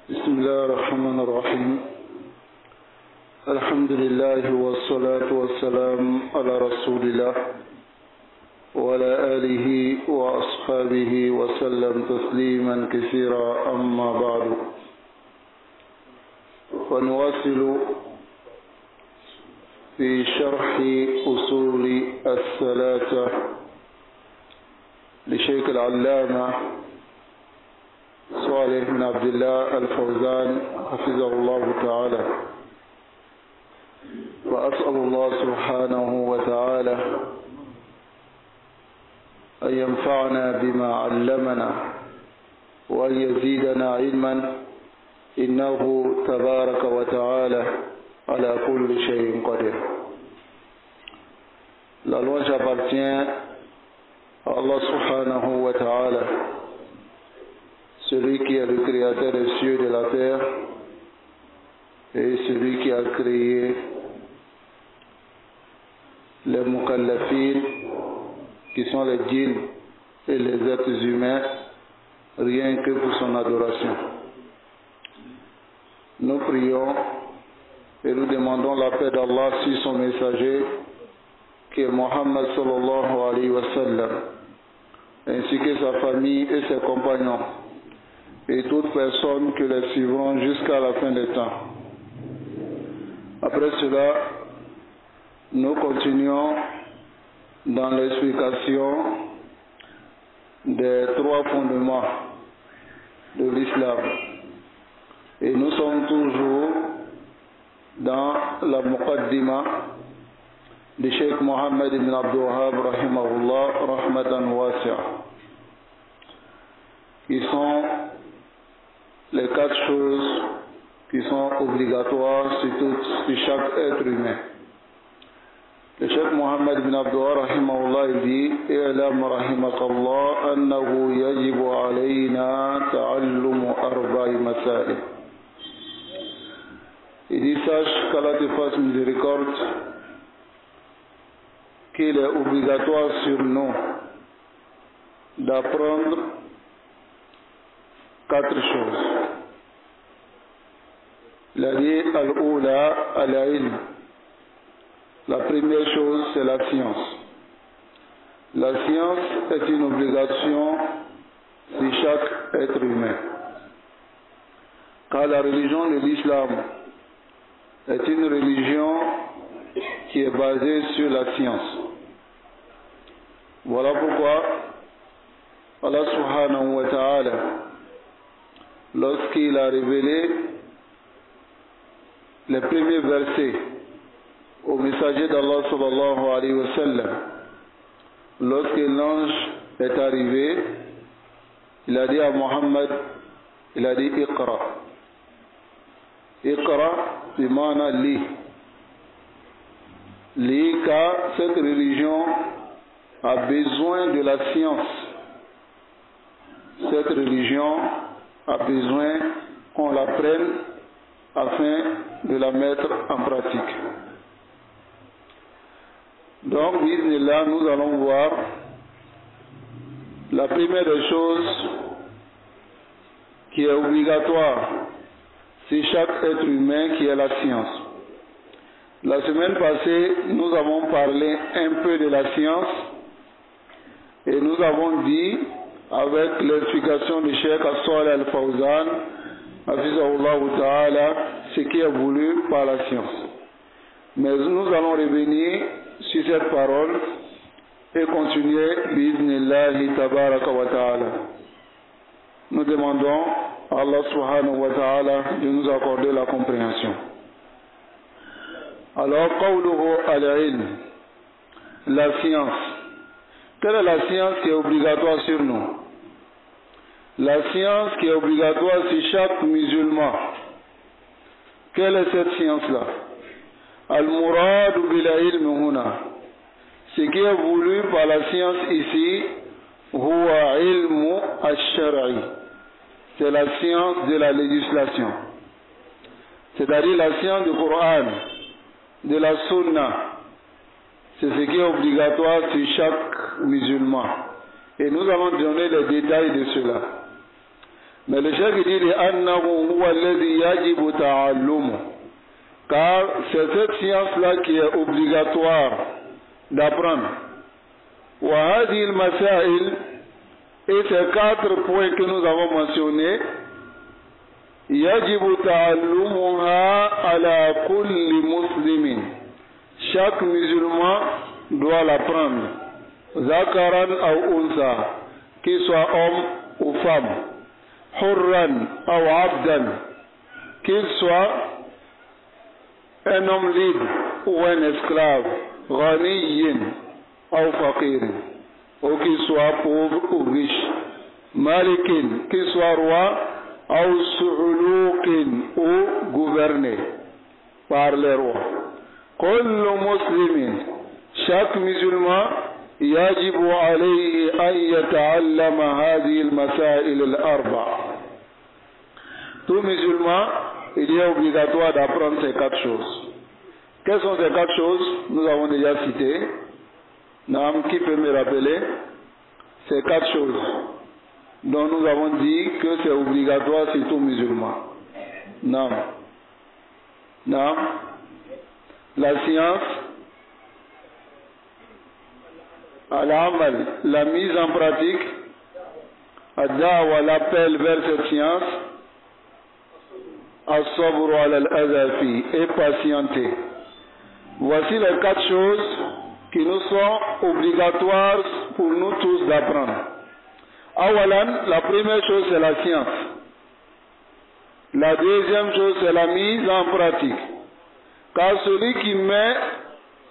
بسم الله الرحمن الرحيم الحمد لله والصلاة والسلام على رسول الله وعلى آله وأصحابه وسلم تسليما كثيرا أما بعد فنواصل في شرح أصول الثلاثة لشيخ العلامة صالح بن عبد الله الفوزان حفظه الله تعالى. وأسأل الله سبحانه وتعالى أن ينفعنا بما علمنا وأن يزيدنا علما إنه تبارك وتعالى على كل شيء قدير. La louange appartient à Allah subhanahu wa ta'ala, celui qui est le créateur des cieux et de la terre et celui qui a créé les mukallafin qui sont les djinns et les êtres humains rien que pour son adoration. Nous prions et nous demandons la paix d'Allah sur son messager qui est Mohammed sallallahu alayhi wa sallam, ainsi que sa famille et ses compagnons et toutes personnes que les suivront jusqu'à la fin des temps. Après cela, nous continuons dans l'explication des trois fondements de l'islam. Et nous sommes toujours dans la muqaddima de Cheikh Mohammed ibn Abdul Wahhab rahimahullah rahmatan wasi'a, qui sont les quatre choses qui sont obligatoires sur chaque être humain. Le Cheikh Mohammed ibn Abdul Wahhab rahimahullah dit: "I'lam rahimakallah annahu yajibu alayna ta'allumu arba'i masail." Il dit: sache qu'Allah te fasse miséricorde, qu'il est obligatoire sur nous d'apprendre quatre choses. Il a dit: al-oula al-ilm. La première chose, c'est la science. La science est une obligation sur chaque être humain, car la religion de l'islam est une religion qui est basée sur la science. Voilà pourquoi Allah subhanahu wa ta'ala, lorsqu'il a révélé les premiers versets au messager d'Allah sallallahu alayhi wa sallam, lorsque l'ange est arrivé, il a dit à Mohammed, il a dit: Iqra. Iqra, bimana li. Li, car cette religion a besoin de la science. Cette religion a besoin qu'on l'apprenne afin de la mettre en pratique. Donc, bismillah, nous allons voir la première des choses qui est obligatoire, c'est chaque être humain, qui est la science. La semaine passée, nous avons parlé un peu de la science et nous avons dit, avec l'explication du Cheikh Salih al-Fawzan, hafizahullah ta'ala, ce qui est voulu par la science. Mais nous allons revenir sur cette parole et continuer bi'iznillahi tabaraka wa ta'ala. Nous demandons à Allah subhanahu wa ta'ala de nous accorder la compréhension. Alors, qawluhu al-ilm, la science. Quelle est la science qui est obligatoire sur nous? La science qui est obligatoire sur chaque musulman. Quelle est cette science-là? Al-muradu bil-ilm huna. Ce qui est voulu par la science ici, huwa ilmu al-shar'i. C'est la science de la législation. C'est-à-dire la science du Coran, de la Sunna. C'est ce qui est obligatoire sur chaque musulman. Et nous allons donner les détails de cela. Mais le chef dit car c'est cette science-là qui est obligatoire d'apprendre. وهذه المسائل et ces 4 points que nous avons mentionnés يجب تعلمها على كل مسلم. Chaque musulman doit l'apprendre. Zakaran ou unsa, qu'il soit homme ou femme. Hurran ou abdan, qu'il soit un homme libre ou un esclave. Ghaniyin ou faqir, ou qu'il soit pauvre ou riche. Malikin, qu'il soit roi ou su'ulukin ou gouverné par les rois. كل مسلم chaque musulman يجب عليه أن يتعلم هذه المسائل الأربع. Tout musulman, il est obligatoire d'apprendre ces 4 choses. Quelles sont ces 4 choses? Nous avons déjà cité. Nam, qui peut me rappeler ces 4 choses dont nous avons dit que c'est obligatoire sur tout musulman? Nam. Nam. La science, al-amal, la mise en pratique, ad-da'wa, l'appel vers cette science, as-sabru ala al-adha et patienter. Voici les 4 choses qui nous sont obligatoires pour nous tous d'apprendre. Awalan, la première chose c'est la science. La deuxième chose c'est la mise en pratique. Car celui qui met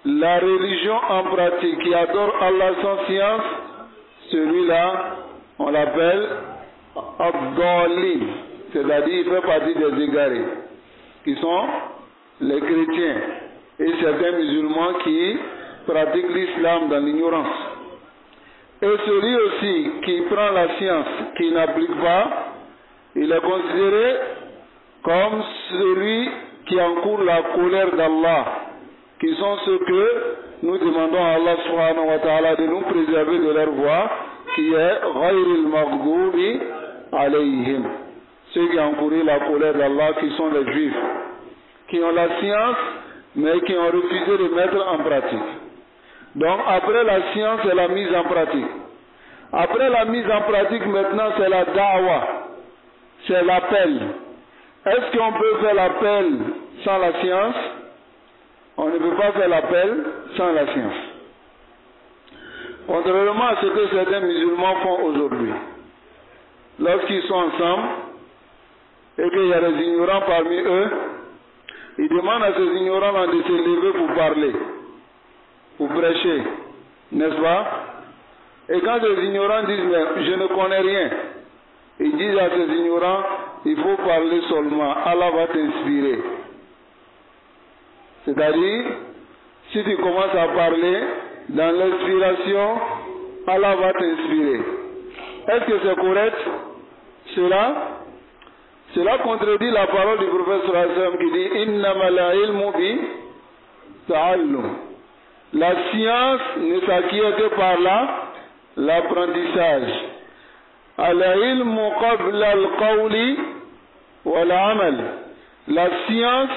la religion en pratique, qui adore Allah sans science, celui-là, on l'appelle Abdalin, c'est-à-dire il fait partie des égarés, qui sont les chrétiens et certains musulmans qui pratiquent l'islam dans l'ignorance. Et celui aussi qui prend la science, qui n'applique pas, il est considéré comme celui qui encourt la colère d'Allah, qui sont ceux que nous demandons à Allah subhanahu wa ta'ala de nous préserver de leur voie, qui est ghayril maghdubi alayhim. Ceux qui encourent la colère d'Allah, qui sont les juifs, qui ont la science, mais qui ont refusé de mettre en pratique. Donc après la science, c'est la mise en pratique. Après la mise en pratique, maintenant, c'est la da'wa, c'est l'appel. Est-ce qu'on peut faire l'appel sans la science? On ne peut pas faire l'appel sans la science. Contrairement à ce que certains musulmans font aujourd'hui. Lorsqu'ils sont ensemble et qu'il y a des ignorants parmi eux, ils demandent à ces ignorants de se lever pour parler, pour prêcher, n'est-ce pas? Et quand les ignorants disent mais je ne connais rien, ils disent à ces ignorants, il faut parler seulement, Allah va t'inspirer. C'est-à-dire, si tu commences à parler, dans l'inspiration, Allah va t'inspirer. Est-ce que c'est correct? Cela contredit la parole du prophète sallallahu alayhi wa sallam qui dit Innama la ilmu bi ta'allum. La science ne s'acquiert que par l'apprentissage. Al-ilmu qabla al-qawli wal-amal. La science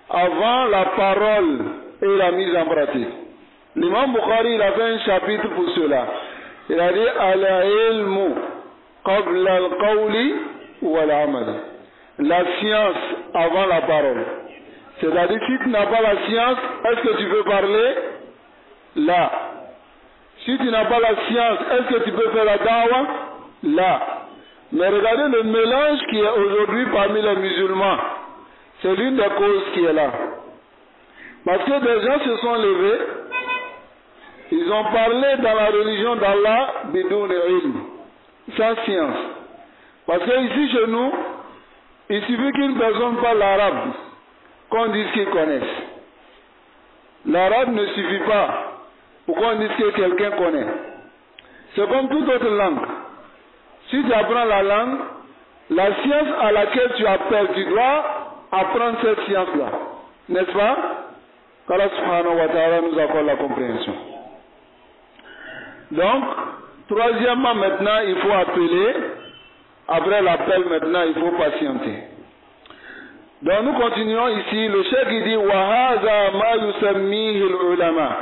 avant la parole et la mise en pratique. L'imam Bukhari il a fait un chapitre pour cela. Il a dit Al-ilmu qabla al-qawli wal-amal. La science avant la parole. C'est-à-dire si tu n'as pas la science, est-ce que tu peux parler? Là. Si tu n'as pas la science, est-ce que tu peux faire la da'wa? Là. Mais regardez le mélange qui est aujourd'hui parmi les musulmans. C'est l'une des causes qui est là. Parce que des gens se sont levés, ils ont parlé dans la religion d'Allah, bidoun ilm, sans science. Parce que ici chez nous, il suffit qu'une personne parle l'arabe, qu'on dise qu'ils connaissent. L'arabe ne suffit pas pour qu'on dise que quelqu'un connaît. C'est comme toute autre langue. Si tu apprends la langue, la science à laquelle tu appelles, tu dois apprendre cette science-là. N'est-ce pas? qu'Allah subhanahu wa ta'ala nous accorde la compréhension. Donc, troisièmement maintenant, il faut appeler Après l'appel, maintenant, il faut patienter. Donc nous continuons ici. Le cheikh il dit وَهَذَا مَا يُسَمِّيهِ الْعُلَمَاء.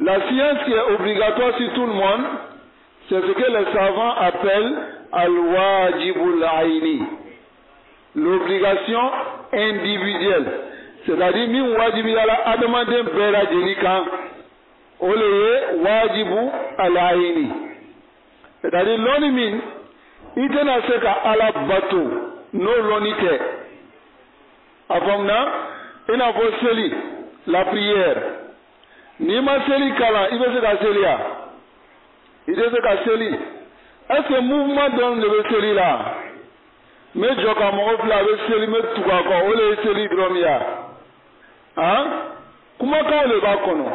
La science qui est obligatoire sur tout le monde, c'est ce que les savants appellent al-wajibul aini, l'obligation individuelle. C'est-à-dire min wajibi ala adamaden bɛɛ lajɛlen kan o le ye wajibu al-aini. C'est-à-dire lɔnni min i tɛna se ka ala bato n'o lɔnni tɛ. A faamuna i n'a fɔ seli, la prière. N'i ma seli kalan i bɛ se ka seli wa? I tɛ se ka seli. Est-ce que mouvement dɔrɔn de bɛ seli la? N bɛ jɔ ka mɔgɔ fila a bɛ seli n bɛ tugu a kɔ o le ye seli dɔrɔn ye wa? Han? Kumakanw de b'a kɔnɔ.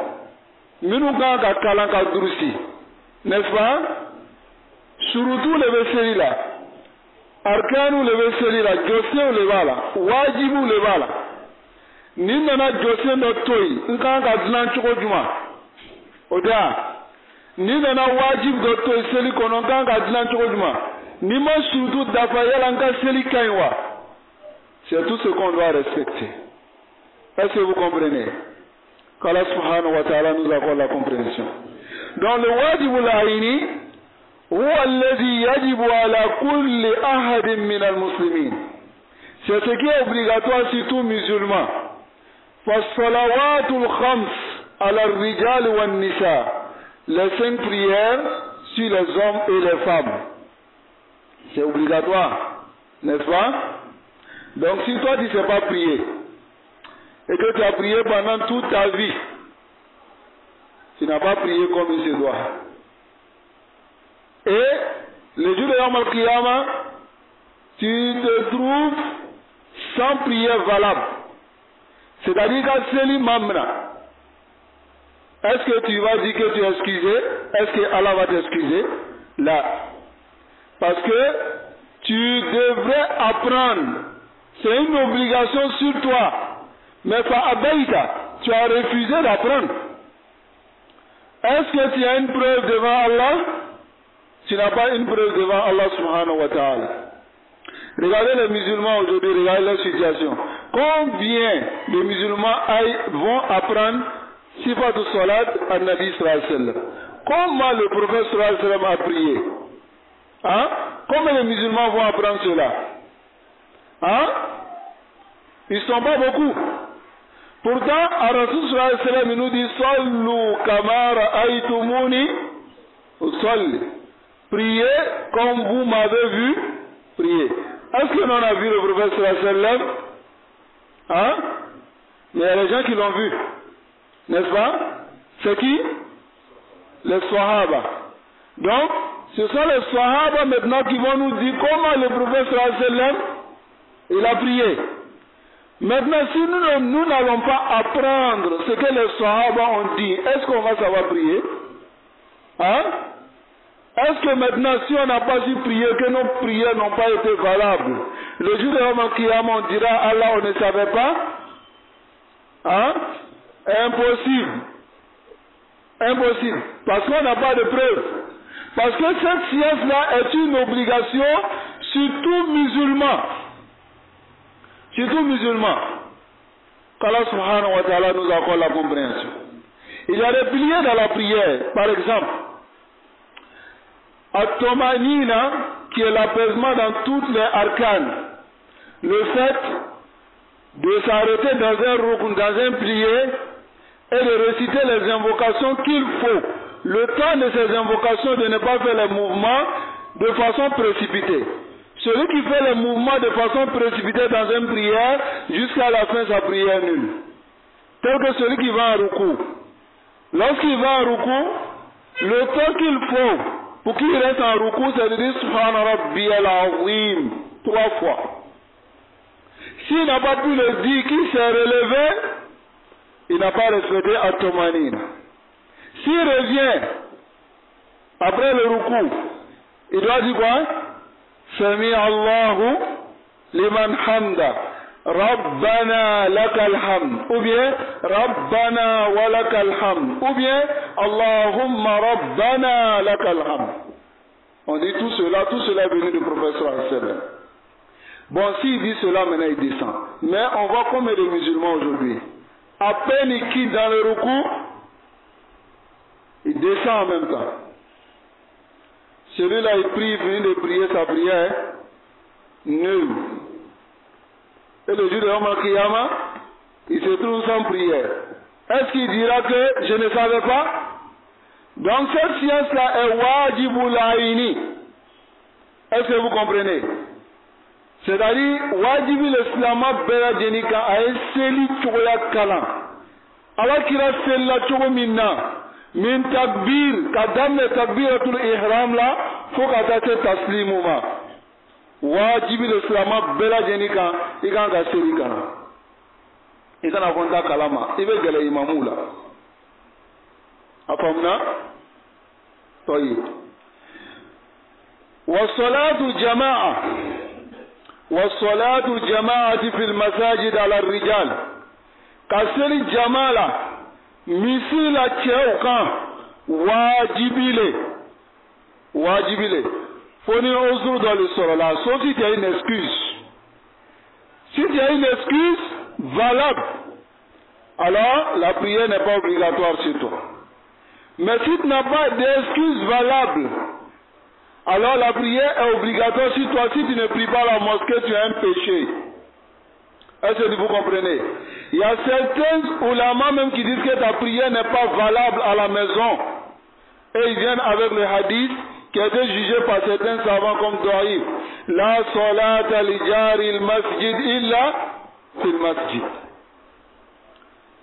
Minnu kan ka kalan ka durusi, n'est-ce pas? Surutu le bɛ seli la, arkanu le bɛ seli la, jɔsenw le b'a la, wajibu le b'a la. Ni nana jɔsen dɔ to yen, n kan ka dilan cogo jumɛn? O tɛ wa? Ni nana wajibu dɔ to yen seli kɔnɔ, n kan ka dilan cogo jumɛn? Ni ma surutu dafa yala n ka seli ka ɲi wa? C'est tout ce qu'on doit respecter. Est-ce que vous comprenez? Qu'Allah subhanahu wa ta'ala nous accorde la compréhension. Donc le wajibul aini huwa alladhi yajibu ala kulli ahadin min al-muslimin. C'est ce qui est obligatoire sur tout musulman. Fas-salawatul khams ala ar-rijal wan-nisa. Les 5 prières sur les hommes et les femmes. C'est obligatoire, n'est-ce pas? Donc si toi tu ne sais pas prier, et que tu as prié pendant toute ta vie, tu n'as pas prié comme il se doit. Et le jour de Yom Al-Qiyamah, tu te trouves sans prière valable. C'est-à-dire que c'est l'imamna. Est-ce que tu vas dire que tu es excusé? Est-ce que Allah va t'excuser? Là. Parce que tu devrais apprendre. C'est une obligation sur toi. Mais par abaïta, tu as refusé d'apprendre. Est-ce que tu as une preuve devant Allah? Tu n'as pas une preuve devant Allah subhanahu wa ta'ala. Regardez les musulmans aujourd'hui, regardez leur situation. Combien de musulmans vont apprendre Sifatu Salat à Nabi sallallahu alayhi wa sallam? Comment le prophète sallallahu alayhi wa sallam a prié? Hein? Comment les musulmans vont apprendre cela? Hein? Ils ne sont pas beaucoup. Pourtant, à Rasul sallallahu alayhi wa sallam, il nous dit Sallu kama ra'aytumuni usalli. Priez comme vous m'avez vu prier. Est-ce que l'on a vu le prophète sallallahu alayhi wa sallam? Hein? Mais il y a les gens qui l'ont vu. N'est-ce pas? C'est qui? Les Sahaba. Donc, ce sont les Sahaba maintenant qui vont nous dire comment le prophète sallallahu alayhi wa sallam il a prié. Maintenant, si nous n'allons pas apprendre ce que les Sahaba ont dit, est-ce qu'on va savoir prier? Hein? Est-ce que maintenant, si on n'a pas su prier, que nos prières n'ont pas été valables, le jour de Yom Al-Qiyamah, on dira Allah, on ne savait pas? Hein? Impossible. Impossible. Parce qu'on n'a pas de preuves. Parce que cette science-là est une obligation sur tout musulman. Sur tout musulman. Qu'Allah subhanahu wa ta'ala nous accorde la compréhension. Il y a des piliers dans la prière. Par exemple, At-Tomanina, qui est l'apaisement dans toutes les arcanes. Le fait de s'arrêter dans un rukun, dans un plié, et de réciter les invocations qu'il faut. Le temps de ces invocations, de ne pas faire les mouvements de façon précipitée. Celui qui fait les mouvements de façon précipitée dans une prière, jusqu'à la fin, sa prière nulle. Tel que celui qui va en ruku. Lorsqu'il va en ruku, le temps qu'il faut pour qu'il reste en ruku, c'est de dire Subhana Rabbiyal Azim 3 fois. S'il n'a pas pu le dire, qu'il s'est relevé, il n'a pas respecté At-Tomanina. S'il revient après le ruku, il doit dire quoi? Sami Allahu liman hamda. Rabbana lakal hamd. Ou bien Rabbana wa lakal hamd. Ou bien Allahumma Rabbana lakal hamd. On dit tout cela est venu du professeur Al-Sallam. Bon, s'il dit cela, maintenant il descend. Mais on voit combien de musulmans aujourd'hui. À peine il quitte dans le recours, il descend en même temps. Celui-là, il prie, il finit de prier sa prière, nul. Et le jour de Yom Al-Qiyama, il se trouve sans prière. Est-ce qu'il dira que je ne savais pas? Donc cette science-là est wajibul aini. Est-ce que vous comprenez? C'est-à-dire, wajibil islama bela jenika aye seli choya kalan. Alors qu'il a seli la chogo minna. Min takbir, kadam le takbiratul ihram la, faut qu'attacher taslimuma. Wajibil islama bela jenika, ikan ka seli kalan. Ikan akonda kalama, ibe gele imamu la. أفهمنا؟ طيب. والصلاة جماعة في المساجد على الرجال. كسر الجماعة مثل الشوكان واجبيلé. Foni osur dans le sort là, sauf si tu as une excuse. Si tu as une excuse valable, alors la prière n'est pas obligatoire sur toi. Mais si tu n'as pas d'excuse valable, alors la prière est obligatoire sur toi. Si tu ne pries pas à la mosquée, tu as un péché. Est-ce que vous comprenez? Il y a certains ulama même qui disent que ta prière n'est pas valable à la maison. Et ils viennent avec le hadith qui a été jugé par certains savants comme Doïf. La salata li jari al-masjid illa fil masjid.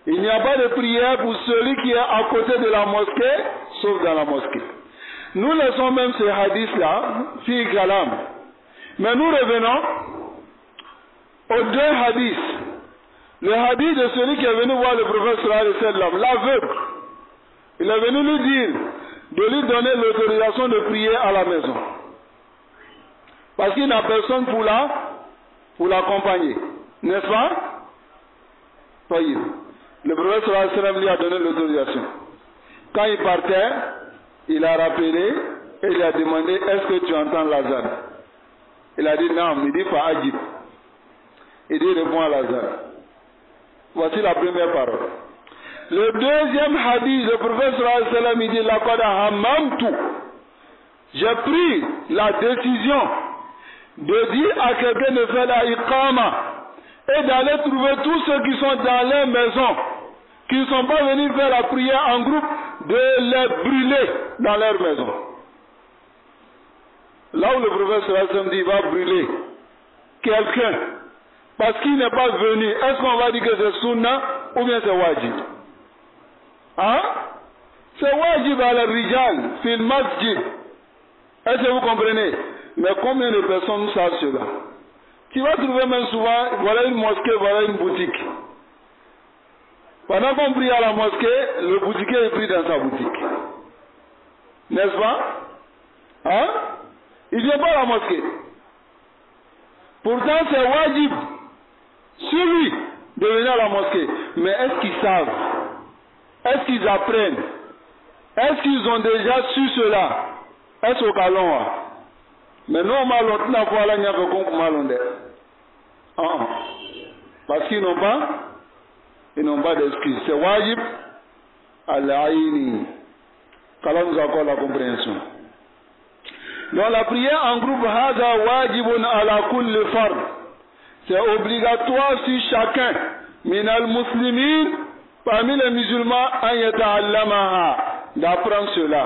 Il n'y a pas de prière pour celui qui est à côté de la mosquée, sauf dans la mosquée. Nous laissons même ces hadiths-là, fi kalam. Mais nous revenons aux deux hadiths. Le hadith de celui qui est venu voir le prophète sallallahu alayhi wa sallam, l'aveugle. Il est venu lui dire de lui donner l'autorisation de prier à la maison. Parce qu'il n'a personne pour l'accompagner. N'est-ce pas? Voyez. Le prophète sallallahu alayhi wa sallam lui a donné l'autorisation. Quand il partait, il a rappelé et il a demandé, est-ce que tu entends l'azan? Il a dit non, il dit pas ajib. Il dit réponds à l'azan. Voici la première parole. Le deuxième hadith, le prophète sallallahu alayhi wa sallam, il dit laqad hammamtu. J'ai pris la décision de dire à quelqu'un de faire la iqama et d'aller trouver tous ceux qui sont dans leur maison, qui ne sont pas venus faire la prière en groupe, de les brûler dans leur maison. Là où le prophète sallallahu alayhi wa sallam dit il va brûler quelqu'un parce qu'il n'est pas venu, est-ce qu'on va dire que c'est sunna ou bien c'est wajib? Hein? C'est wajib à la rijal, fil masjid. Est-ce que vous comprenez? Mais combien de personnes savent cela? Tu vas trouver même souvent, voilà une mosquée, voilà une boutique. Pendant qu'on prie à la mosquée, le boutiquier est pris dans sa boutique. N'est-ce pas? Hein? Il ne vient pas à la mosquée. Pourtant, c'est wajib sur lui de venir à la mosquée. Mais est-ce qu'ils savent? Est-ce qu'ils apprennent? Est-ce qu'ils ont déjà su cela? Est-ce au calon? Mais non, on n'a pas la parce qu'ils n'ont pas d'excuses. C'est wajib al-aini. Qu'Allah nous accorde la compréhension. Dans la prière en groupe, hada wajibun ala kulli fard. C'est obligatoire sur chacun. Min al-muslimin, parmi les musulmans, an yata'allamaha, d'apprendre cela.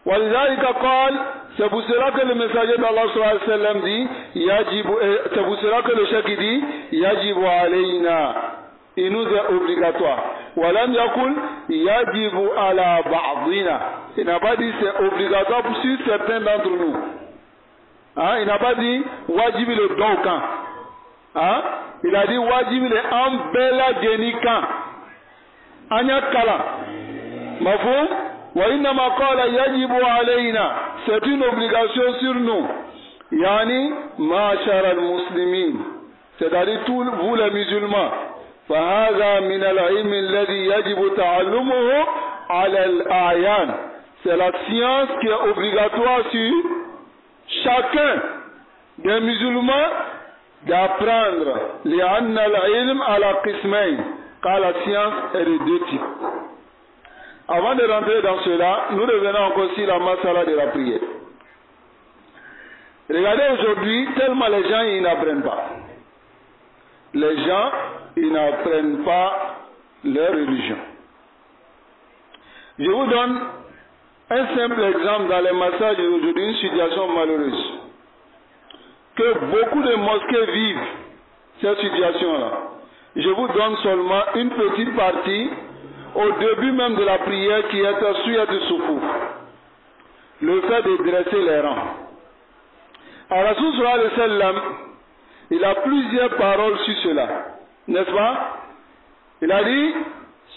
Walidhalika qal, c'est pour cela que le messager d'Allah sallallahu alayhi wa sallam dit, c'est pour cela que le cheikh dit, yajibu alayna. Il nous est obligatoire. Walam yakul yajibu ala ba'dina. Il n'a pas dit c'est obligatoire pour certains d'entre nous. Hein? Il n'a pas dit wajibi le donkan. Hein? Il a dit wajibi le ambela genikan. Anya kala. Mafou? Wa innama qala yajibu alayna. C'est une obligation sur nous. Yani ma'ashara al-muslimin. C'est-à-dire tous vous les musulmans. فهذا من العلم الذي يجب تعلمه على الأعيان. C'est la science qui est obligatoire sur chacun des musulmans d'apprendre لأن العلم على قسمين, car la science est de deux types. Avant de rentrer dans cela, nous revenons encore sur la masala de la prière. Regardez aujourd'hui, tellement les gens ils n'apprennent pas. Les gens ils n'apprennent pas leur religion. Je vous donne un simple exemple dans les massages d'aujourd'hui, une situation malheureuse. Que beaucoup de mosquées vivent cette situation-là. Je vous donne seulement une petite partie au début même de la prière qui est Taswiyat al-Sufuf. Le fait de dresser les rangs. Alors, Rasul sallallahu alayhi wa sallam, il a plusieurs paroles sur cela. N'est-ce pas? Il a dit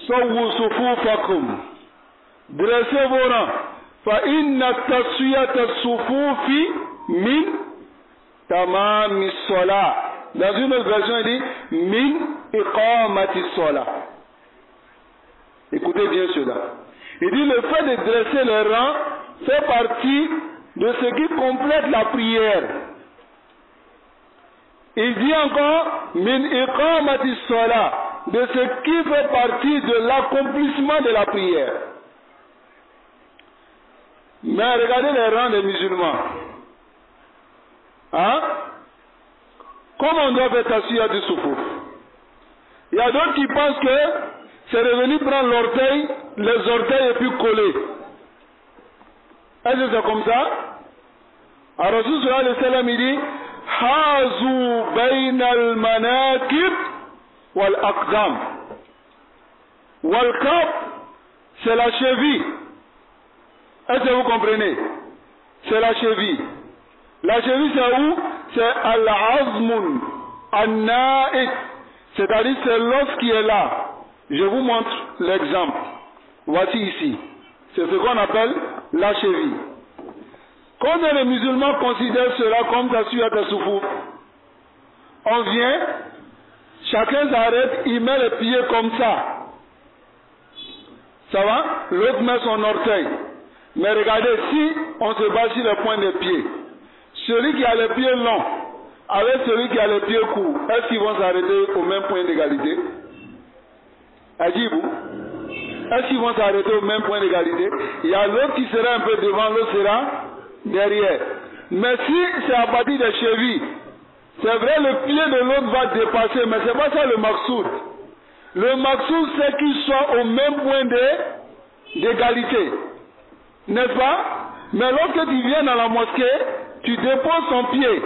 Sawwu sufufakum. Dressez vos rangs. Fa inna taswiyat al-sufufi min tamami sola. Dans une autre version, il dit min iqamati sola. Écoutez bien cela. Il dit le fait de dresser les rangs fait partie de ce qui complète la prière. Il dit encore min iqamati sola, de ce qui fait partie de l'accomplissement de la prière. Mais regardez les rangs des musulmans. Hein? Comment on doit faire Taswiyat al-Sufuf? Il y a d'autres qui pensent que c'est de venir prendre l'orteil, les orteils et puis coller. Est-ce que c'est comme ça? Alors Rasul sallallahu alayhi wa sallam il dit Hazu bayna al-manakib wal-aqdam. Wal-kab, c'est la cheville. Est-ce que vous comprenez? C'est la cheville. La cheville c'est où? C'est al-azmun, al-na'id. C'est-à-dire c'est l'os qui est là. Je vous montre l'exemple. Voici ici. C'est ce qu'on appelle la cheville. Quand les musulmans considèrent cela comme Taswiyat al-Sufuf, on vient, chacun s'arrête, il met les pieds comme ça. Ça va? L'autre met son orteil. Mais regardez, si on se base sur le point des pieds, celui qui a les pieds longs avec celui qui a les pieds courts, est-ce qu'ils vont s'arrêter au même point d'égalité? Ajibou, est-ce qu'ils vont s'arrêter au même point d'égalité? Il y a l'autre qui sera un peu devant, l'autre sera derrière. Mais si c'est à partir des chevilles, c'est vrai le pied de l'autre va dépasser, mais c'est pas ça le maqsoud. Le maqsoud c'est qu'il soit au même point d'égalité. N'est-ce pas? Mais lorsque tu viens dans la mosquée, tu déposes ton pied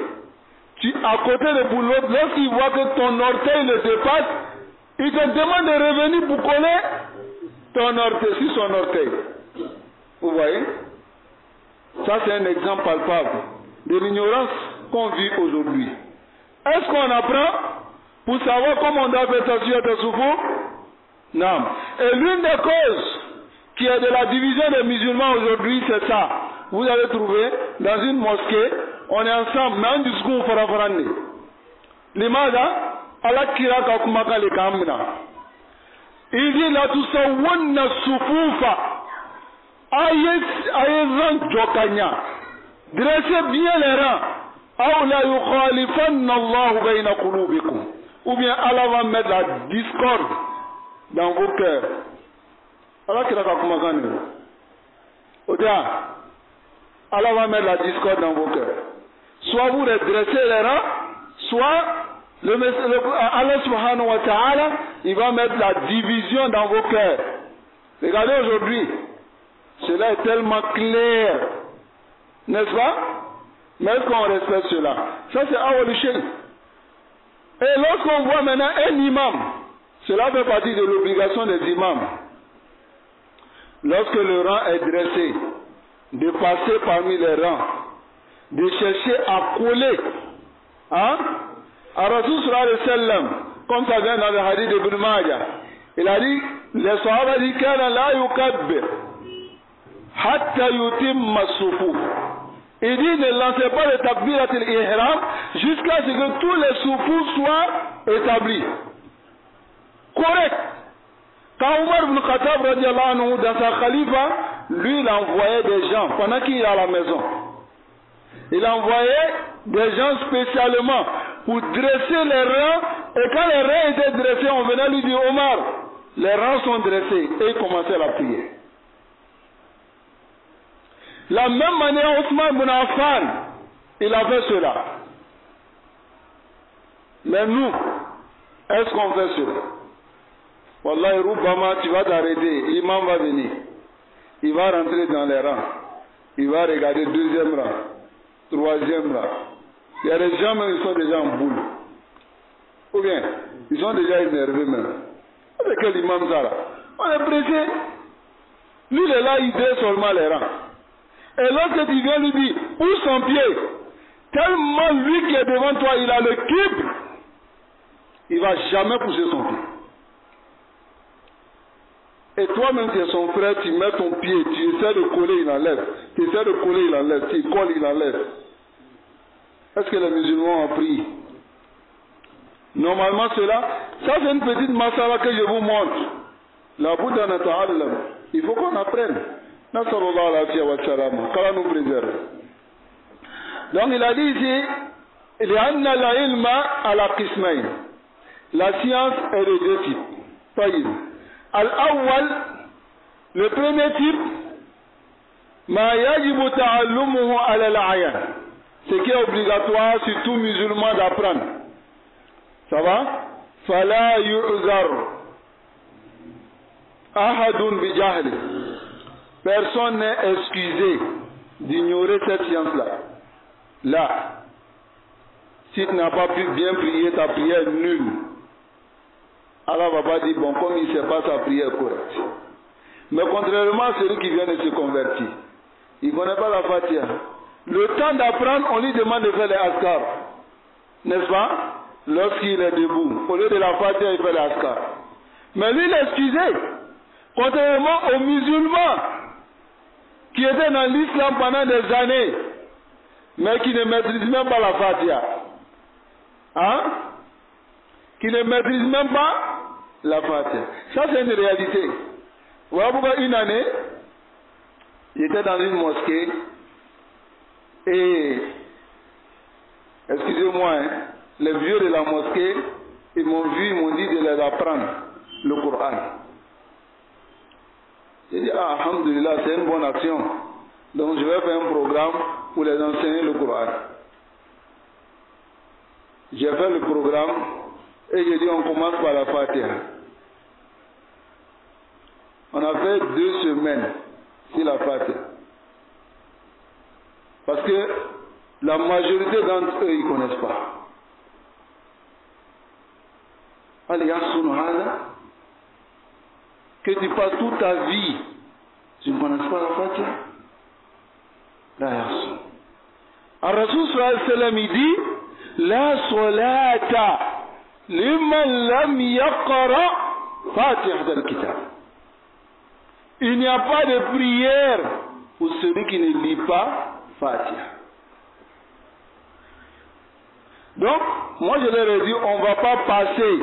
à côté de l'autre, lorsqu'il voit que ton orteil le dépasse, il te demande de revenir pour coller ton orteil sur son orteil. Vous voyez? Ça c'est un exemple palpable de l'ignorance qu'on vit aujourd'hui. Est-ce qu'on apprend pour savoir comment on doit faire Taswiyat al-Sufuf? Non. Et l'une des causes qui est de la division des musulmans aujourd'hui, c'est ça. Vous allez trouver dans une mosquée, on est ensemble, mais un discours farafarandi. L'imada, Allah kiraka kumaka le kamina. Il dit la tusawwanna sufufa. Ayezan jokanya. Dressez bien les rangs. Aw la yukhalifanna Allah bayna qulubikum. Ou bien Allah va mettre la discorde dans vos cœurs. Allah kiraka kumaka ne. Odia. Allah va mettre la discorde dans vos cœurs. Soit vous redressez les rangs, soit Allah subhanahu wa ta'ala, il va mettre la division dans vos cœurs. Regardez aujourd'hui, cela est tellement clair, n'est-ce pas? Mais est-ce qu'on respecte cela? Ça c'est awal shay. Et lorsqu'on voit maintenant un imam, cela fait partie de l'obligation des imams. Lorsque le rang est dressé, de passer parmi les rangs, de chercher à coller. Hein? Rasul sallallahu alayhi wa sallam, comme ça vient dans le hadith de Ibn Majah, il a dit, les sahaba disent kana la yukabbir hatta yutimma sufuf. Il dit ne lancez pas le takbirat al-ihram jusqu'à ce que tous les soufous soient établis. Correct. Quand Omar ibn Khattab radiallahu anhu, dans sa khalifa, lui il envoyait des gens pendant qu'il est à la maison. Il envoyait des gens spécialement pour dresser les rangs. Et quand les rangs étaient dressés, on venait lui dire, Omar, les rangs sont dressés. Et il commençait la prière. La même manière, Othman ibn Affan, il a fait cela. Mais nous, est-ce qu'on fait cela? Wallahi, Roubama, tu vas t'arrêter, l'imam va venir. Il va rentrer dans les rangs. Il va regarder deuxième rang, troisième rang. Il y a des gens même, ils sont déjà en boule. Ou bien, ils sont déjà énervés même. C'est quel imam ça là? On est pressé. Lui, il est là, il dresse seulement les rangs. Et lorsque tu viens lui dire, pousse son pied, tellement lui qui est devant toi, il a le kibre, il ne va jamais pousser son pied. Et toi-même, tu es son frère, tu mets ton pied, tu essaies de coller, il enlève. Tu essaies de coller, il enlève. Tu colles, il enlève. Est-ce que les musulmans ont appris? Normalement, cela, ça c'est une petite masala que je vous montre. La Bouddha nata'allam. Il faut qu'on apprenne. Nasarullah al-afiyya wa salam. Qu'Allah nous préserve. Donc il a dit ici, li'anna al-ilma ala qismayn. La science est de deux types. Taïb. Al-awwal, le premier type, ma yajibu ta'allumuhu ala al-ayan. Ce qui est obligatoire sur tout musulman d'apprendre. Ça va? Fala yu'zar ahadun bi jahli. Personne n'est excusé d'ignorer cette science-là. Là, si tu n'as pas pu bien prier, ta prière est nulle. Allah va pas dire, bon, comme il ne sait pas sa prière correcte. Mais contrairement à celui qui vient de se convertir, il ne connaît pas la Fatiha. Le temps d'apprendre, on lui demande de faire les askar. N'est-ce pas? Lorsqu'il est debout, au lieu de la Fatiha, il fait les askar. Mais lui, il est excusé. Contrairement aux musulmans qui étaient dans l'islam pendant des années, mais qui ne maîtrisent même pas la Fatiha. Hein? Qui ne maîtrisent même pas la Fatiha. Ça, c'est une réalité. Voilà pourquoi une année, j'étais dans une mosquée et, excusez-moi, hein, les vieux de la mosquée, ils m'ont vu, ils m'ont dit de les apprendre le Coran. J'ai dit, ah, alhamdulillah, c'est une bonne action. Donc je vais faire un programme pour les enseigner le Coran. J'ai fait le programme et j'ai dit, on commence par la Fatiha. On a fait 2 semaines sur la Fatiha. Parce que la majorité d'entre eux, ils ne connaissent pas. Que tu passes toute ta vie, tu ne connais pas la Fatiha. Ar-Rasul sallallahu alayhi wa sallam, il dit, la salata liman lam yaqra Fatiha al-Kitab. Il n'y a pas de prière pour celui qui ne lit pas Fatiha. Donc, moi je leur ai dit, on ne va pas passer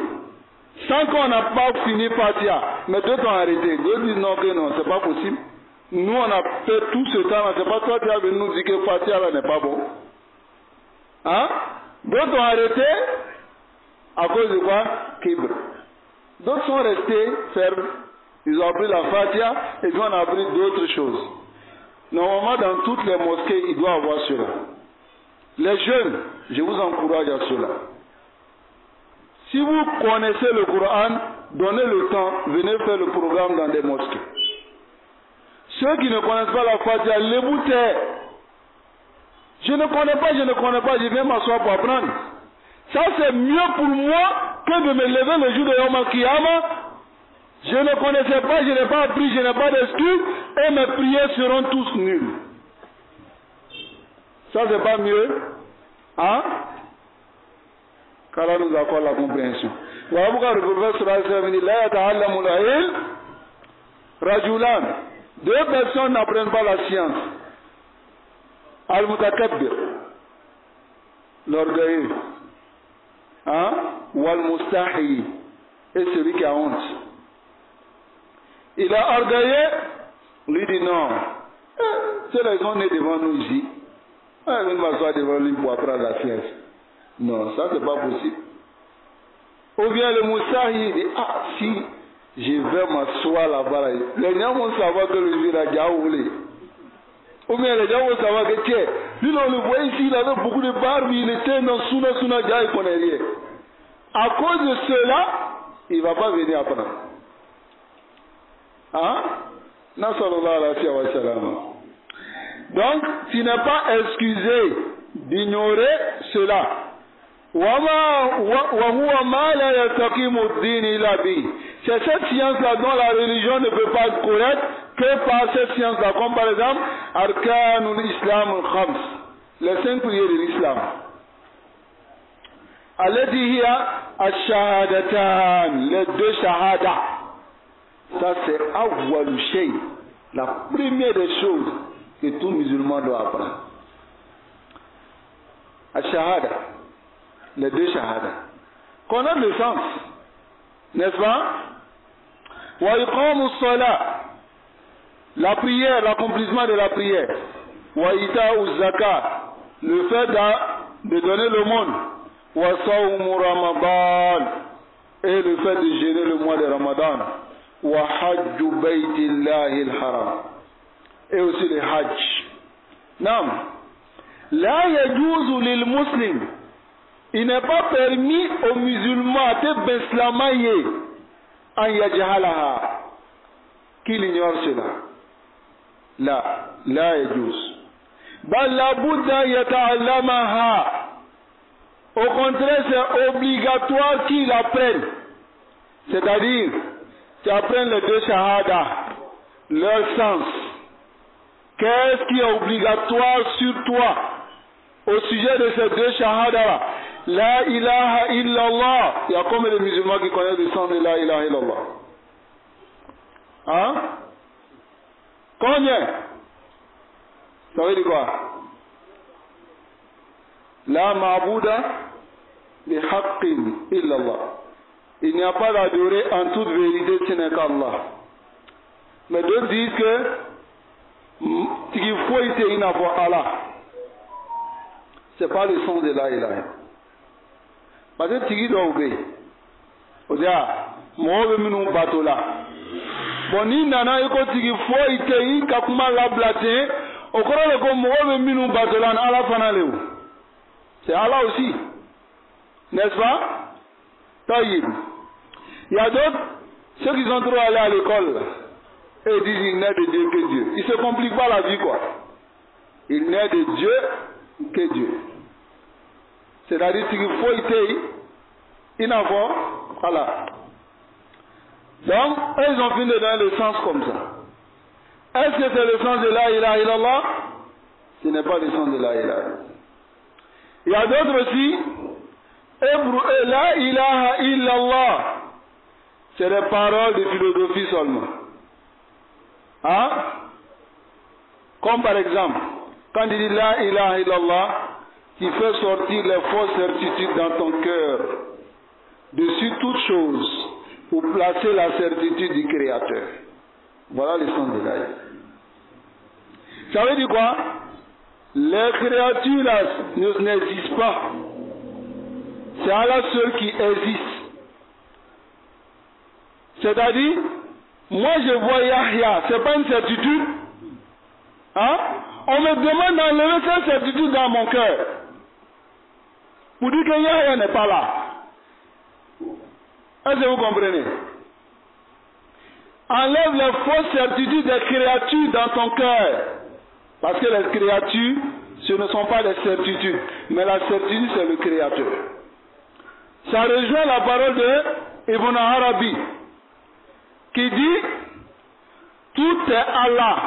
sans qu'on n'a pas fini Fatiha. Mais d'autres ont arrêté. D'autres disent non, que non, c'est pas possible. Nous, on a fait tout ce temps-là. C'est pas toi qui as venu nous dire que Fatiha là n'est pas bon. Hein? D'autres ont arrêté à cause de quoi? Kibr. D'autres sont restés fermes. Ils ont appris la Fatiha et puis on a appris d'autres choses. Normalement, dans toutes les mosquées, il doit y avoir cela. Les jeunes, je vous encourage à cela. Si vous connaissez le Coran, donnez le temps, venez faire le programme dans des mosquées. Ceux qui ne connaissent pas la Fatiha, les bouteilles. Je ne connais pas, je viens m'asseoir pour apprendre. Ça c'est mieux pour moi que de me lever le jour de Yom Kiyama. Je ne connaissais pas, je n'ai pas appris, je n'ai pas d'excuses, et mes prières seront tous nulles. Ça c'est pas mieux? Hein? Qu'Allah nous accorde la compréhension. Voilà pourquoi le prophète sallallahu alayhi wa sallam dit, la yata'allamu al-ilm rajulan. 2 personnes n'apprennent pas la science. Al-mutakabbir, l'orgueilleux. Hein? Wal-mustahi, et celui qui a honte. Il a orgueilleux, lui dit non. Ceux-là, ils sont nés devant nous ici. Je vais m'asseoir devant lui pour apprendre la science. Non, ça c'est pas possible. Ou bien le Moussa, il dit, ah si, je vais m'asseoir là-bas. Les gens vont savoir que le vieux a déjà roulé. Ou bien les gens vont savoir que tiens, lui on le voit ici, il avait beaucoup de barbe, il était dans Souna, déjà il connaît rien. À cause de cela, il ne va pas venir apprendre. Hein? Donc, tu n'es pas excusé d'ignorer cela. C'est cette science-là dont la religion ne peut pas être correcte que par cette science-là, comme par exemple Arkanul Islam al-Khams, les 5 prières de l'islam. Allati hiya ash-shahadatan, les 2 shahadas. Ça c'est awwal shay, la première des choses que tout musulman doit apprendre. Ash-shahada, les 2 shahadas. Connaître le sens, n'est-ce pas? Wa iqamus salat, la prière, l'accomplissement de la prière. Wa ita'uz zakat, le fait de donner le monde. Wa sawmu ramadan, et le fait de jeûner le mois de Ramadan. Wa hajju baytillahi al-haram, et aussi le hajj. Nam, la yajuzu lil muslim, il n'est pas permis aux musulmans de beslamaye an yajhalaha, qu'il ignore cela. La yajuz. Bal la budda yata'allamaha. Au contraire, c'est obligatoire qu'ils apprennent. C'est-à-dire, tu apprennes les 2 shahadas, leur sens. Qu'est-ce qui est obligatoire sur toi au sujet de ces 2 shahadas? La ilaha illallah. Il y a combien de musulmans qui connaissent le sens de la ilaha illallah? Hein? Combien? Ça veut dire quoi? La ma'bouda bi haqqin illallah. Il n'y a pas d'adoré en toute vérité, ce n'est qu'Allah. Mais d'autres disent que il faut être une fois Allah. Ce n'est pas le sens de la ilaha. Parce que tu dois obéir. On dit, moi je vais me battre là. Bon, ni nana, il faut être une kakuma la blaté. Au cours de quoi, moi je vais me battre là, Allah fanale. C'est Allah aussi. N'est-ce pas? Taïb. Il y a d'autres, ceux qui sont trop allés à l'école, et ils disent il n'est de Dieu que Dieu. Ils ne se compliquent pas la vie, quoi. Il n'est de Dieu que Dieu. C'est-à-dire qu'il faut être inavant, voilà. Donc, ils ont fini de donner le sens comme ça. Est-ce que c'est le sens de la ilaha illallah? Ce n'est pas le sens de la ilaha. Il y a d'autres aussi, la ilaha illallah, c'est des paroles de philosophie seulement. Hein? Comme par exemple, quand il dit la ilaha illallah, qui fait sortir les fausses certitudes dans ton cœur, dessus toute chose, pour placer la certitude du Créateur. Voilà le sens de l'aïe. Ça veut dire quoi? Les créatures là n'existent pas. C'est Allah seul qui existe. C'est-à-dire, moi je vois Yahya, c'est pas une certitude. Hein? On me demande d'enlever cette certitude dans mon cœur. Pour dire que Yahya n'est pas là. Est-ce que vous comprenez? Enlève les fausses certitudes des créatures dans ton cœur. Parce que les créatures, ce ne sont pas des certitudes. Mais la certitude, c'est le Créateur. Ça rejoint la parole de Ibn Arabi, qui dit, tout est Allah.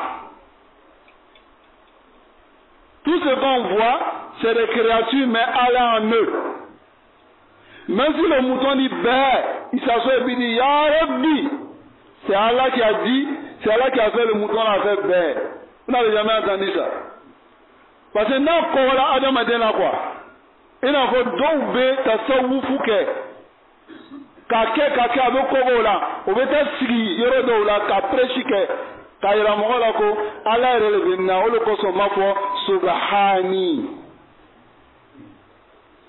Tout ce qu'on voit, c'est des créatures, mais Allah en eux. Même si le mouton dit ben, il s'assoit et dit Ya Rabbi, c'est Allah qui a dit, c'est Allah qui a fait le mouton a fait ben. Vous n'avez jamais entendu ça. Parce que non, quand là, Adam a dit là quoi. Il a fait donc ben, t'as ça ou fouquet. Kake avec Kogo là, au béta sigi, yoro do là, ka preshike, ka ira mo là ko, Allah est relevé na, o le ko so ma fo, subhani.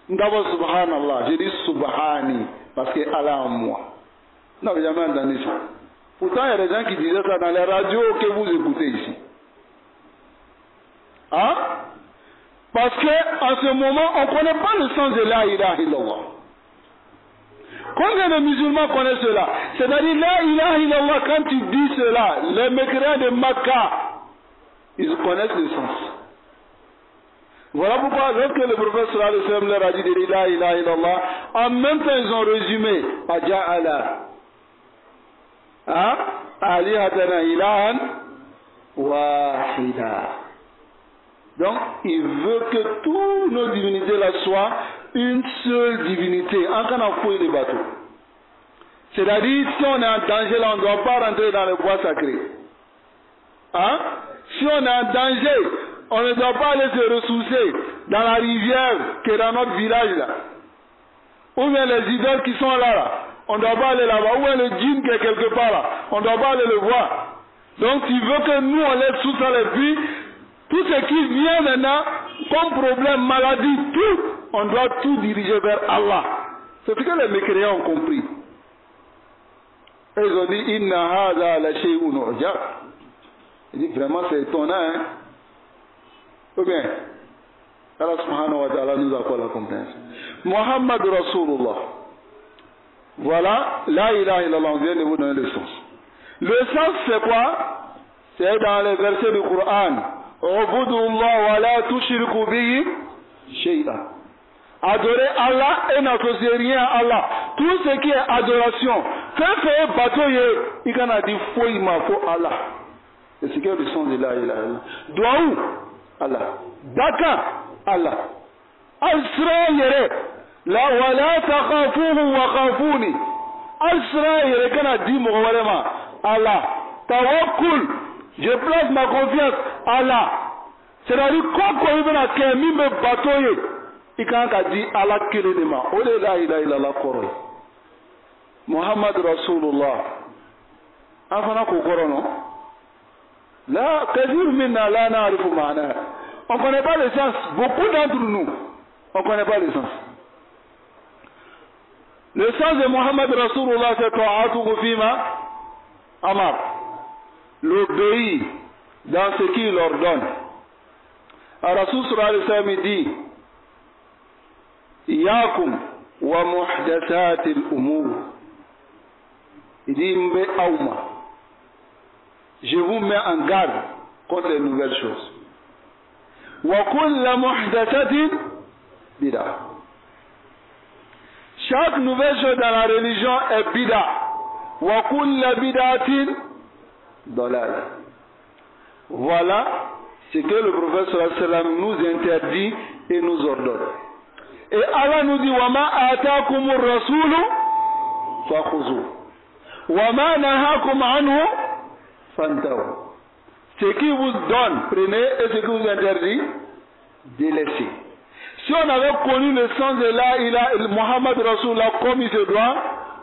D'abord subhanallah, je dis subhani parce que Allah en moi. Vous n'avez jamais entendu ça. Pourtant, il y a des gens qui disaient ça dans les radios que vous écoutez ici. Hein? Parce qu'en ce moment, on ne connaît pas le sens de la ilaha illallah. Combien de musulmans connaissent cela? C'est-à-dire, la ilaha illallah, quand tu dis cela, les mécréants de Makkah, ils connaissent le sens. Voilà pourquoi, lorsque le prophète sallallahu alayhi wa sallam leur a dit de la ilaha illallah, en même temps, ils ont résumé, Aja'ala. Hein? Alihatana ilahan wahida. Donc, il veut que toutes nos divinités là soient une seule divinité. En cas de fouiller les bateaux. C'est-à-dire, si on est en danger là, on ne doit pas rentrer dans le bois sacré. Hein? Si on est en danger, on ne doit pas aller se ressourcer dans la rivière qui est dans notre village là. Ou bien les idoles qui sont là. On ne doit pas aller là-bas. Ou bien le djinn qui est quelque part là. On ne doit pas aller le voir. Donc, tu veux que nous, on laisse tout ça et puis, tout ce qui vient maintenant, comme problème, maladie, tout, on doit tout diriger vers Allah. C'est ce que les mécréants ont compris. Et ils ont dit, Inna hadha la shay'un ujab. Ils disent, vraiment, c'est étonnant, hein. Ou bien, Allah subhanahu wa ta'ala nous accorde la compréhension. Muhammad Rasulullah. Voilà, la ilaha illallah, on vient de vous donner le sens. Le sens, c'est quoi? C'est dans les versets du Coran. Ubudullah wa la tushriku bihi shay'an. Adorer Allah et n'associer rien à Allah. Tout ce qui est adoration, fait batoye, il en a dit faux, il m'a faux Allah. C'est ce qui est le sens de la ilaha illallah. Douaou, Allah. Daka, Allah. Al-Sra yere. La wala takhafuhu wa khafuni. Al-Sra yere kana dit mouwarema. Allah. Tawakkul. Je place ma confiance à Allah. C'est-à-dire, quand il va faire un batoye, il quand a dit Allah kirinima. Ole la ilaha illallah koroy. Muhammad Rasulullah. Afana kokoro non? Là, kathir minna la na'rifu ma'ana. On ne connaît pas le sens. Beaucoup d'entre nous, on ne connaît pas le sens. Le sens de Muhammad Rasulullah, c'est ta'atuhu fima amar. L'obéir dans ce qu'il ordonne. Rasul sallallahu alayhi wa sallam dit, Iyakum wa muhdathatil umur. Il dit, Mbe aouma. Je vous mets en garde contre les nouvelles choses. Wa kulla muhdathatin bida. Chaque nouvelle chose dans la religion est bida. Wa kulla bidatin dalal. Voilà ce que le prophète sallallahu alayhi wa sallam nous interdit et nous ordonne. Et Allah nous dit wa ma ataakumur rasulu fakhuzu wa ma nahakum anhu fantahu. Ce qui vous donne, prenez, et ce qui vous interdit, délaissez. Si on avait connu le sens de la ilaha Muhammad Rasulullah comme il se doit,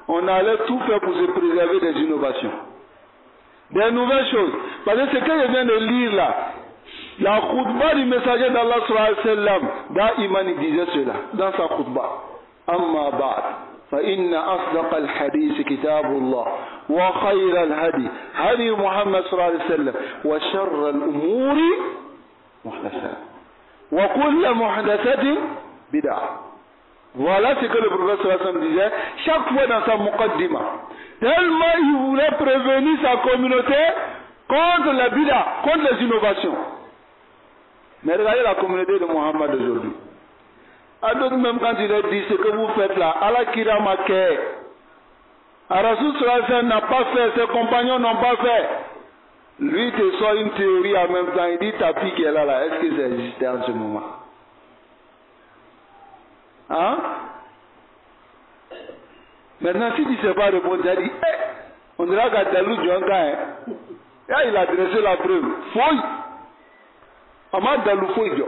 on allait tout faire pour se préserver des innovations, des nouvelles choses. Parce que ce que je viens de lire là, la khutbah du messager d'Allah sallallahu alayhi wa sallam, dans Iman il disait cela, dans sa khutbah. Amma ba'd. فإن أصدق الحديث كتاب الله وخير الهدي هدي محمد صلى الله عليه وسلم وشر الأمور محدثات وكل محدثة بدعة. Voilà ce que le prophète sallallahu alayhi wa sallam disait chaque fois dans sa muqaddima. Tellement il voulait prévenir sa communauté contre la bid'a, contre les innovations. Mais regardez la communauté de Muhammad aujourd'hui. À d'autres, même quand il a dit ce que vous faites là, Allah kira maké. Rasul sallallahu alayhi wa sallam n'a pas fait, ses compagnons n'ont pas fait. Lui, il te sort une théorie en même temps. Il dit tapis qui est là, est-ce que ça existait en ce moment? Hein? Maintenant, si tu ne sais pas répondre, tu as dit, on dirait qu'à Dalou Djonga, là, il a dressé la preuve. Fouille. Amad Dalou fouille.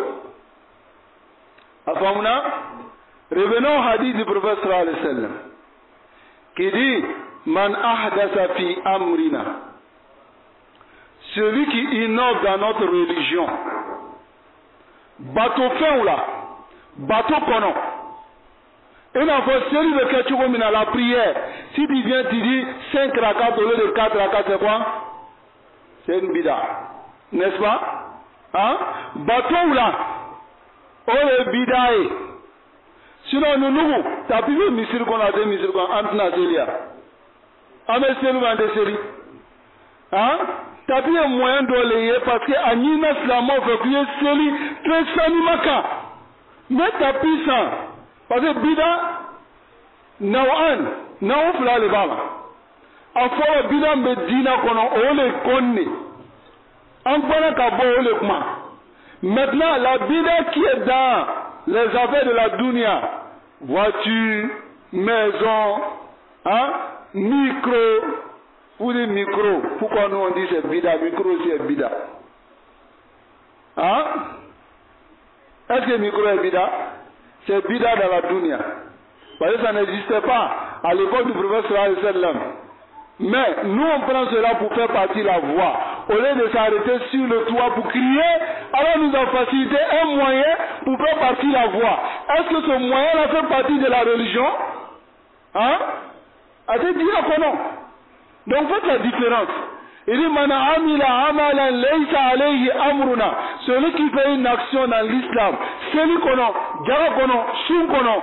Revenons au hadith du prophète sallallahu alayhi wa sallam qui dit Man ahdasa fi amrina, celui qui innove dans notre religion, bateau fin ou là, bateau kono. Et n'a pas celui de quelque la prière. Si tu viens, tu dis 5 rakats au lieu de 4 rakats, c'est quoi? C'est une bida. N'est-ce pas? Hein? Bateau ou là, oh le bidaï. Sinon, nous, t'as pu voir misir qu'on a des misir qu'on a entre Nazelia. Avec celui ou des séries. Hein? T'as pu un moyen de l'ayer parce que Anina Slamo veut crier celui très sanimaka. Mais t'as pu ça. Parce que bida, naou fla le bala. Afo bida me dina kono ole konni. Encore qu'à bo ole kuma. Maintenant, la bida qui est dans les affaires de la dunya, voiture, maison, hein, micro, ou des micros. Pourquoi nous on dit c'est bida, micro c'est bida? Hein? Est-ce que micro est bida? C'est bida dans la dunya. Parce que ça n'existait pas à l'époque du prophète sallallahu alayhi wa sallam. Mais nous on prend cela pour faire partie de la voix. Au lieu de s'arrêter sur le toit pour crier, alors nous avons facilité un moyen pour faire partie de la voix. Est-ce que ce moyen-là fait partie de la religion? Hein? A-t-il dit que non? Donc faites la différence. Il dit man amila amalan laysa alayhi amruna. Celui qui fait une action dans l'islam, celui kono, jara kono, sun kono,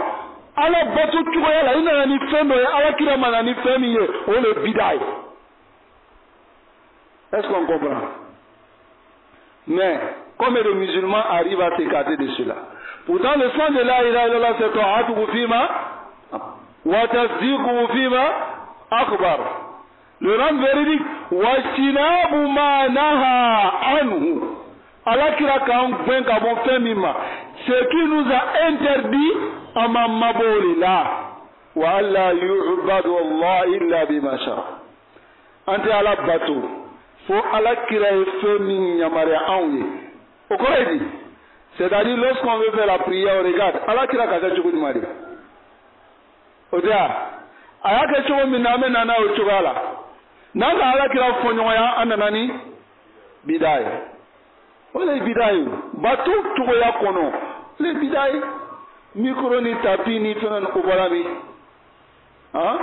ala batu tukoya la ina ni fendo ya ala kira manani femiye, o le bidai. Est-ce qu'on comprend? Mais combien de musulmans arrivent à s'écarter de cela? Pourtant le sang de la ilaha illallah c'est ta'atuhu fima wa tasdiquhu fima akbar. Le rang véridique, wastinabu ma naha anhu. Allah kira kan gwen ka bon femima. Ce qui nous a interdit amamaboli là. Wa alla yu'badu Allah illa bima shara. Ante ala bateau. Faut Allah kira femi nyamare anwe. Au dit, c'est-à-dire lorsqu'on veut faire la prière, on regarde. Allah kira kaza chuku di mari. Odia. Aya ke chuku miname nana o chukala. Nanga ala kira fonyoya ananani bidai. Ole bidai batu tukoya kono. Le bidai micro ni tapi ni fenan obalami. Hein?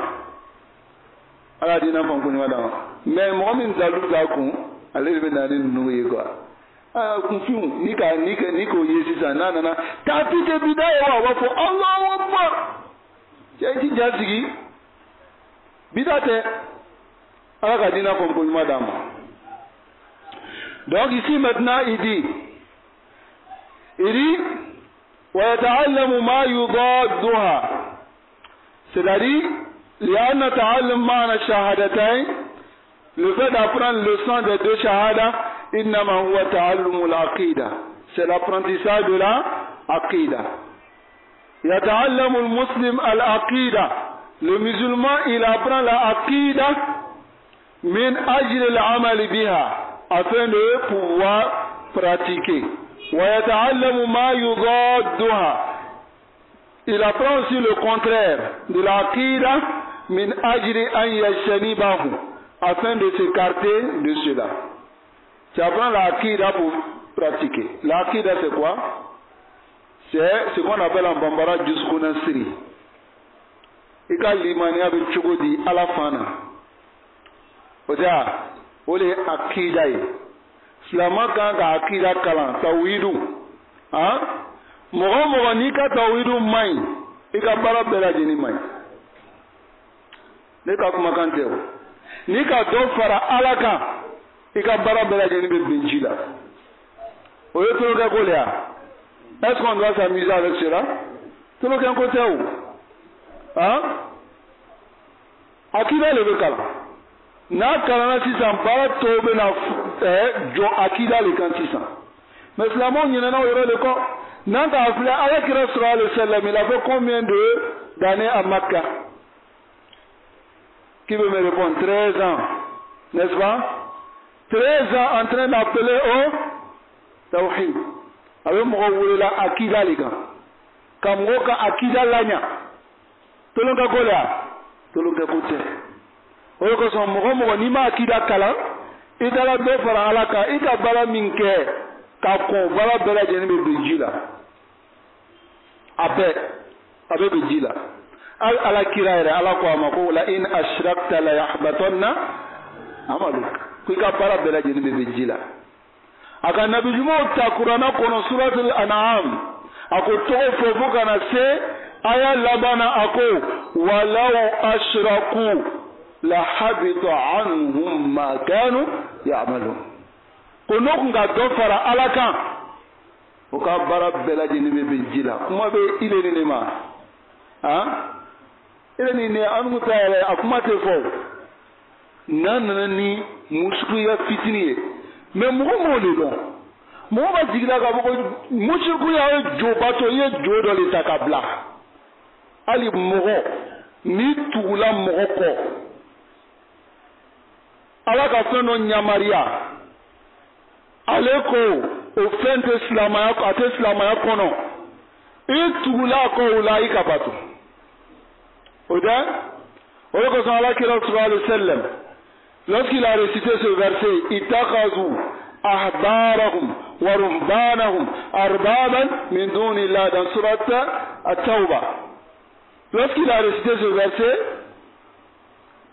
Ala dina fonkuni madama. Mais mo min zalu zakun ale be nani nuye quoi. Ah kunfiu niko yesi sana nana tapi te bidai wa fo Allahu Akbar. Jaiti jazigi bidate. Donc ici maintenant il dit ويتعلم ما يضادها, c'est-à-dire لأن تعلم معنى الشهادتين, le fait d'apprendre le sens des deux shahadas, إنما هو تعلم العقيدة, c'est l'apprentissage de la aqida. يتعلم المسلم العقيدة, le musulman il apprend la aqida min ajli al-amal biha, afin de pouvoir pratiquer. Wa yata'allamu ma yudadduha, il apprend aussi le contraire de l'aqida min ajli an yajtanibahu, afin de s'écarter de cela. Tu apprends l'aqida pour pratiquer. L'aqida c'est quoi? C'est ce qu'on appelle en bambara jusqu'au nasri. Et quand l'imani avec chogodi à la fana. Oja, ole akida yi. Flama kan ka akida kalan tawidu. Hein? Mogo ni ka tawidu mai. Ika bara bela jeni mai. Ne ka kuma kan teo. Ni ka do fara alaka. Ika bara bela jeni be benjila. Oye tout le cas kolia. Est-ce qu'on doit s'amuser avec cela? Tout le cas côté où? Hein? Akida le bekala. Na kalana sisan bara tobe na jo akida le kan sisan. Mais l'amont y en a eu le corps. N'a pas appelé avec Rasulullah sallallahu alayhi wa sallam. Il a fait combien d'années à Makkah? Qui veut me répondre? 13 ans. N'est-ce pas? 13 ans en train d'appeler au Tawhid. Avec moi, vous voulez la akida les gars. Comme vous akida l'anya. Tout le monde a tout le monde a oyo ko son mo ni ma akida kala idala be fara alaka ida bala minke ka kɔn baara bɛɛ lajɛlen bɛ bin ji la a bɛɛ bɛ ji la ala kira yɛrɛ ala ko a ma ko la in ashrakta la yahbatanna amaluk ko i ka baara bɛɛ lajɛlen bɛ bin ji la a ka nabi ɲumanw ta kuranna kɔnɔ suratul an'am a ko tɔgɔ fɔ fo kana se aya labana a ko walaw ashraku la habita anhum ma kanu ya'malun ko n'o kun ka dɔ fara ala kan o ka baara bɛɛ lajɛlen bɛ bin ji la kuma bɛ ile ni ne ma ile ni ne an kun ta yɛrɛ a kuma tɛ fɔ n'a nana ni musikuya fitini ye mais mɔgɔ m'o de dɔn mɔgɔ b'a jigila k'a fɔ ko musikuya ye jobatɔ i ye jo dɔ de ta ka bila hali mɔgɔ n'i tugula mɔgɔ kɔ ala ka fɛn dɔ ɲamariya ale ko o fɛn tɛ silamaya a tɛ silamaya kɔnɔ i tugula a kɔ o la i ka bato o tɛ o de kosɔn ala kira sallallahu alayhi wa sallam lorsqu'il a récité ce verset ittakhadhu ahbarahum wa ruhbanahum arbaban min dunillah dans sourate at-Tawbah lorsqu'il a récité ce verset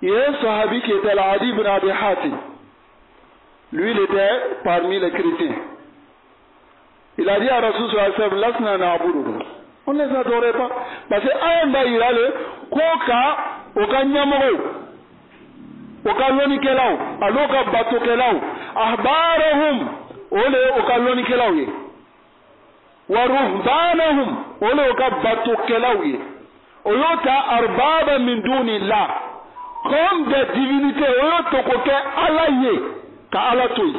il y a un sahabi qui était Adi ibn Abi Hatim. Lui, il était parmi les chrétiens. Il a dit à Rasul sallallahu alayhi wa sallam, Lasna na'buduhum. On ne les adorait pas. Parce que ayanda irale, koka, oka nyamoro, oka loni kelao, aloka bato kelao, ahbarahum, ole oka loni kelao ye. Wa ruhbanahum, ole oka bato kelao ye. Oyota arbaba min dunillah. Comme des divinités, oyo tokoke ala ye, ka ala toyi.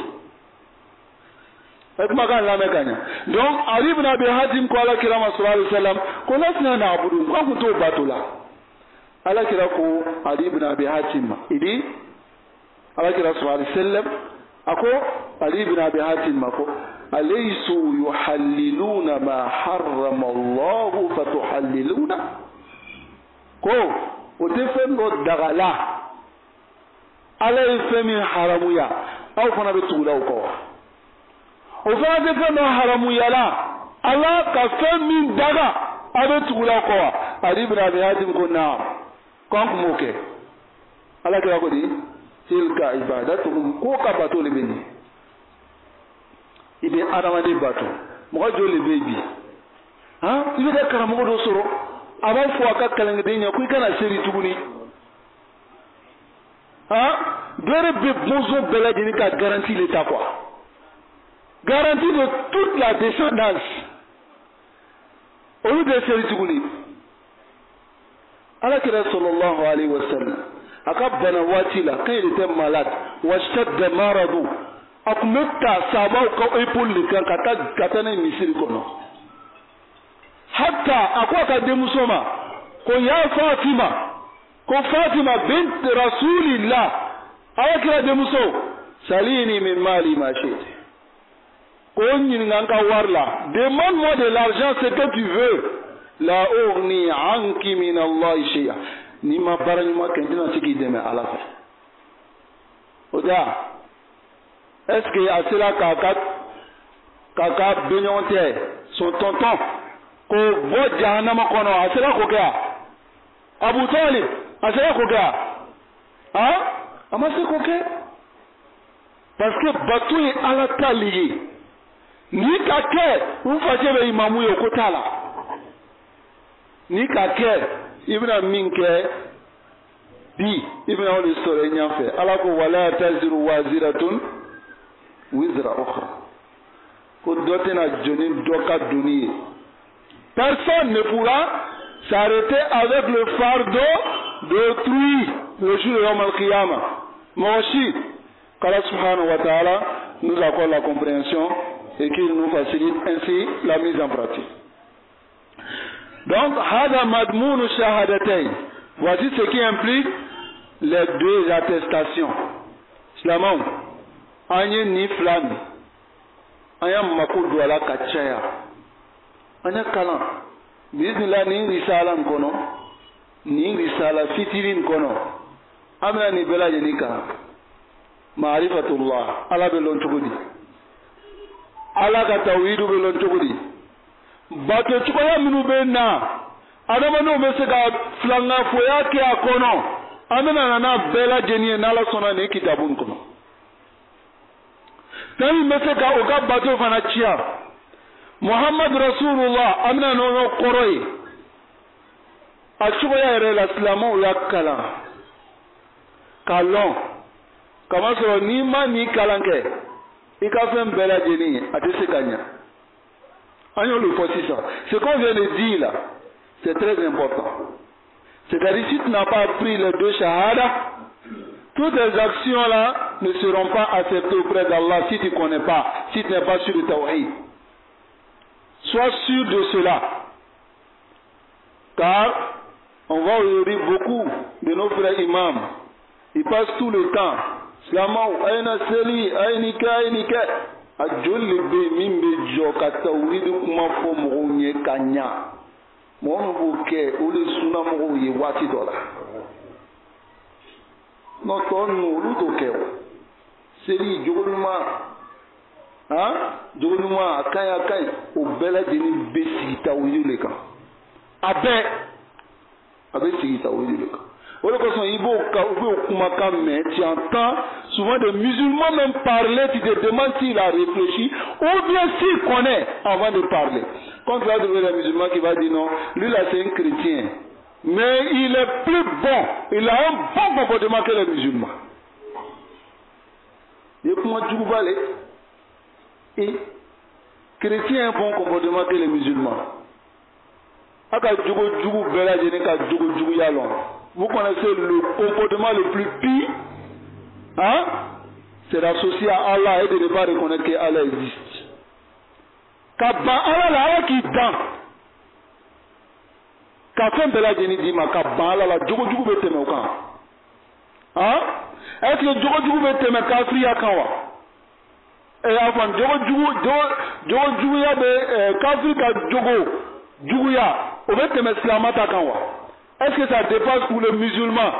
Donc, Ali ibn Abi Hatim ko ala kira sallallahu alayhi wa sallam, ko lasna na'budu, ko kuto batula. Ala kira ko Ali ibn Abi Hatim, idi ala kira sallallahu alayhi wa sallam, ako Ali ibn Abi Hatim ko alaysu yuhalliluna ma harrama Allah fatuhalliluna. Ko o tɛ fɛn dɔ dagala ala ye fɛn min haramuya aw fana bɛ tugu la o kɔ o fana tɛ fɛn dɔ haramuya la ala ka fɛn min daga a bɛ tugu la o kɔ wa Ali ibn Abi Hatim ko naam ko an tun b'o kɛ ala kira ko di tilka ibadatuhum ko ka bato le bɛ nin i bɛ adamaden bato mɔgɔ joli le bɛ bi i bɛ kɛ karamɔgɔ dɔ sɔrɔ a b'a fɔ a ka kalanden ɲɛ ko i kana seri tuguni dɔ yɛrɛ bɛ bonzon bɛɛ lajɛlen ka garantie le ta quoi garantie de toute la descendance olu bɛ seri tuguni ala kira sallallahu alayhi wa sallam a ka bana waati la quand il était malade washtadda maradu a tun bɛ ta sabaw ka épaule de kan ka taa n'a ye misiri kɔnɔ hatta a ko a ka denmuso ma ko ya Fatima ko Fatima bint rasulillah ala kira denmuso salini min mali ma shi'ti ko ɲininka n ka wari la demande-moi de l'argent ce que tu veux la ughni anki min Allah shay'a ni ma baara ɲuman kɛ n tɛna se k'i dɛmɛ ala fɛ o tɛ est-ce que a sera k'a ka bɛɲɔgɔn tɛ son tonton ko bɔ jahanama kɔnɔ a sera k'o kɛ Abu Talib a sera k'o kɛ a ma se k'o kɛ parce que bato ye ala tali ye n'i ka kɛ u facɛ bɛ imamu ye o ko t'a la n'i ka kɛ i bɛna min kɛ bi i bɛna o de sɔrɔ i ɲɛfɛ ala ko wala taziru waziratun wizra ukhra ko dɔ tɛna jɔni dɔ ka doni ye. Personne ne pourra s'arrêter avec le fardeau d'autrui le jour de Yom al-Qiyamah. Moi aussi, qu'Allah subhanahu wa ta'ala nous accorde la compréhension et qu'il nous facilite ainsi la mise en pratique. Donc, hada madmoun shahadatayn. Voici ce qui implique les deux attestations. Islamon, anye ni flami, anya makudu ala kachaya. Anya kalan bismillah ni risala kono ni risala fitirin kono amna ni bela jenika ma'rifatullah ala belon tugudi ala ka tawhidu be lon togudi bato cogoya minnu bɛ na adamadenw bɛ se ka filanga foya kɛ a kɔnɔ an bɛna na n'a bɛɛ lajɛlen ye n'ala sɔnna nin kitabu in kɔnɔ fɛn min bɛ se ka o ka bato fana ciya muhamadu rasulullah an bɛna n'o kɔrɔ ye a cogoya yɛrɛ la silamɛw y'a kalan k'a lɔn kamasɔrɔ n'i ma nin kalan kɛ i ka fɛn bɛɛ lajɛlen ye a tɛ se ka ɲɛ. Ce qu'on vient de dire là, c'est très important. C'est-à-dire, si tu n'as pas appris les deux shahadas, toutes les actions là ne seront pas acceptées auprès d'Allah si tu ne connais pas, si tu n'es pas sûr de tawhid. Sois sûr de cela. Car on voit aujourd'hui beaucoup de nos frères imams, ils passent tout le temps. Slamau, aina seli, ainika. A joli be min be jɔ ka tawhid kuma fɔ mɔgɔw ye ka ɲa mɔgɔ min b'o kɛ o de sunna mɔgɔw ye waati dɔ la n'o tɔ ninnu olu t'o kɛ o seli jogo ɲuman jogo ɲuman a kaɲi o bɛɛ lajɛlen bɛ sigi tawhid le kan a bɛ sigi tawhid le kan. O de kosɔn i b'o kumakan mɛn, tu entends souvent des musulmans même parler, tu te demandes s'il a réfléchi ou bien s'il connaît avant de parler. Quand tu vas trouver un musulman qui va dire non, lui là c'est un chrétien, mais il est plus bon, il a un bon comportement que les musulmans. Et comment tu vas aller? Et chrétien a un bon comportement que les musulmans. Vous connaissez le comportement le plus pire, c'est d'associer à Allah et de ne pas reconnaître qu'Allah existe. Kaba Allah la qui dans. Kafem bela jeni di ma kaba Allah la jogo bete me kan. Est-ce que jogo bete me kafri ya kanwa? Et avant jogo ya be kafri ka jogo ya o bete me islamata kanwa. Est-ce que ça dépasse pour le musulman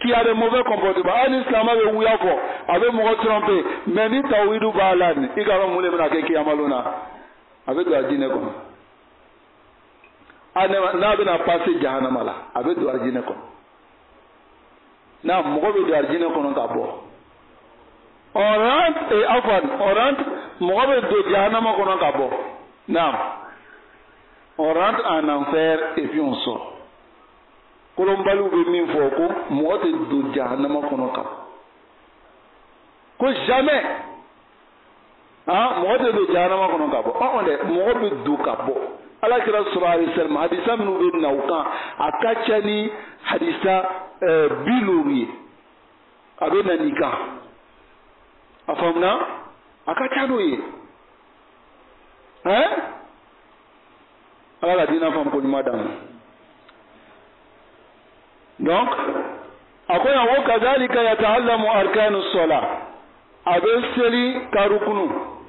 qui a des mauvais comportements? Un islam avec Ouyako, avec mon trompé, mais ni Taouidou Balan, il a moulé Mnaki Amalona, avec la Dînekon. N'a passé Jahanamala, avec de la Dînekon. N'a mauvais de la Dînekon en Kabo. On rentre et on rentre, mauvais de Jahanama en Kabo. Non. On rentre en enfer et puis on sort. Kolombalu be min fɔ ko mɔgɔ tɛ don jahanama kɔnɔ kan ko jamais mɔgɔ tɛ don jahanama kɔnɔ ka bɔ dɛ mɔgɔ bɛ don ka bɔ alakira sallallahu alaihi wasallam hadisa minnu bɛ na o kan a ka ca ni hadisa 50 ye a bɛ na nin kan a faamuna a ka ca n'o ye ala ka diinɛ faamu ko ɲuman d'an ma. Donc, après en haut, kadhalika yata'allamu arkanu salat. Avec celi karukunu,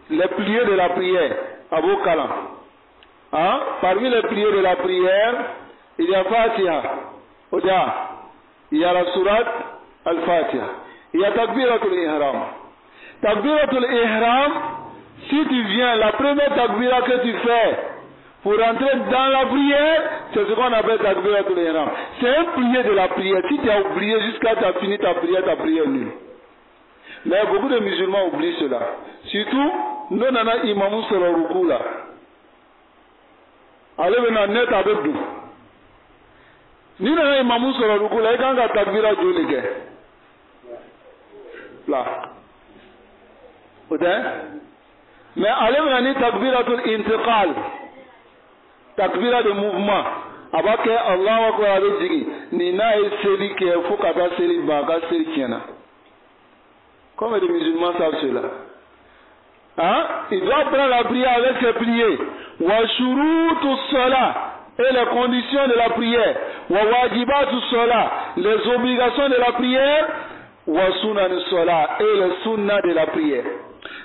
les prières de la prière, Abu Kalam. Parmi les prières de la prière, il y a Fatiha, il y a la sourate Al-Fatiha, il y a Takbiratul Ihram. Takbiratul Ihram, si tu viens, la première takbira que tu fais, pour entrer dans la prière, c'est ce qu'on appelle Takbiratul Ihram. C'est un prière de la prière. Si tu as oublié jusqu'à tu as fini ta prière est nulle. Mais beaucoup de musulmans oublient cela. Surtout, nous avons imam sur le rukou là. Allez maintenant net avec nous. Nous avons imam sur le rukou là. Et quand on a Takbira Dieu les gars. Là. Mais allez maintenant Takbiratul Intiqal. Takbira de mouvement abake Allahu akbar avec digi ni na eseli ke fo kata seli ba ka seli kiana. Comme les musulmans savent cela. Il doit prendre la prière avec ses prières. Wa shurutu salat et les conditions de la prière. Wa wajibatu salat les obligations de la prière. Wa sunan salat et les sunnah de la prière.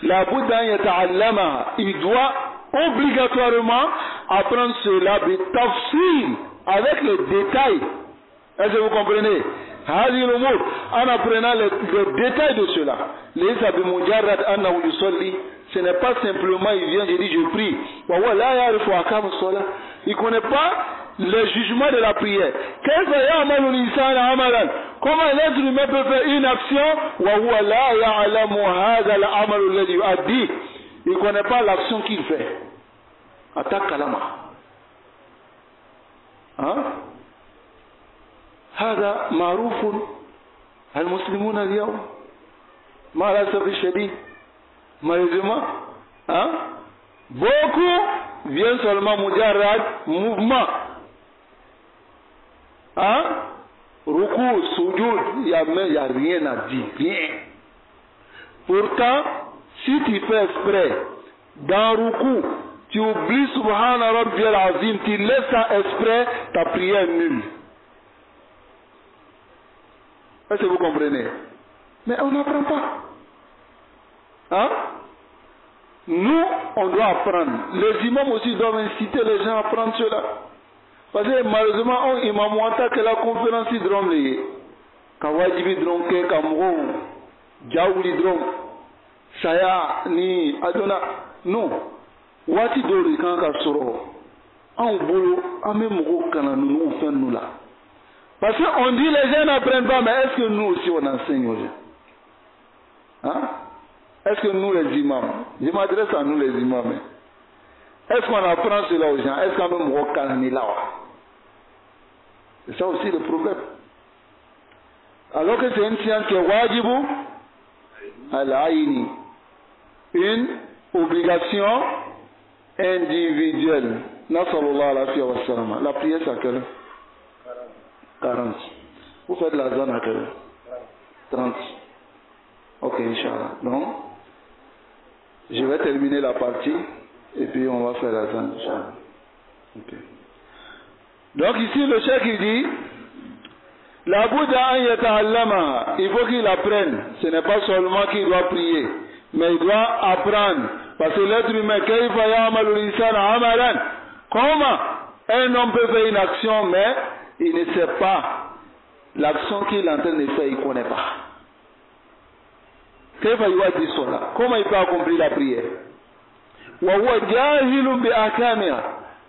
La Bouddha yata'allama, il doit obligatoirement apprendre cela de tafsir avec les détails. Est-ce que vous comprenez? هذه الأمور en apprenant les détails de cela. Ce n'est pas simplement, il vient, je dis, je prie. Il ne connaît pas le jugement de la prière. Comment l'être humain peut faire une action? Il ne connaît pas l'action qu'il fait. Attaque kalama. هذا معروف المسلمون اليوم مع الأسف الشديد malheureusement beaucoup viennent seulement mujarrad mouvement ruku sujud il y a rien à dire, rien. Pourtant si tu fais exprès dans ruku tu oublies subhana rabbiyal azim, tu laisses ça exprès, ta prière est nulle. Est-ce que vous comprenez? Mais on n'apprend pas. Nous, on doit apprendre. Les imams aussi doivent inciter les gens à apprendre cela. Parce que malheureusement, on imam wanta que la conférence drum les kawajibi drum ke kamro jawli drum saya ni adona non wati dori kan ka soro en bolo ame moko kana nous fait nous là. Parce qu'on dit les gens n'apprennent pas, mais est-ce que nous aussi on enseigne aux gens? Est-ce que nous les imams, je m'adresse à nous les imams, est-ce qu'on apprend cela aux gens? Est-ce qu'on peut me calmer là? C'est ça aussi le problème. Alors que c'est une science qui est wajibu al-aini, une obligation individuelle. Nasallallahu alayhi wa sallam. La prière c'est à quelle heure? 40. Vous faites la zone à quelle heure? 30. Ok, Inch'Allah. Donc, je vais terminer la partie et puis on va faire la zone, Inch'Allah. Ok. Donc ici, le cheikh il dit, la Bouddha an yata'allama, il faut qu'il apprenne. Ce n'est pas seulement qu'il doit prier, mais il doit apprendre. Parce que l'être humain, kayfa ya'malu l'insana amalan, comment un homme peut faire une action, mais il ne sait pas l'action qu'il est en train de faire, il ne connaît pas. Comment il peut accomplir la prière?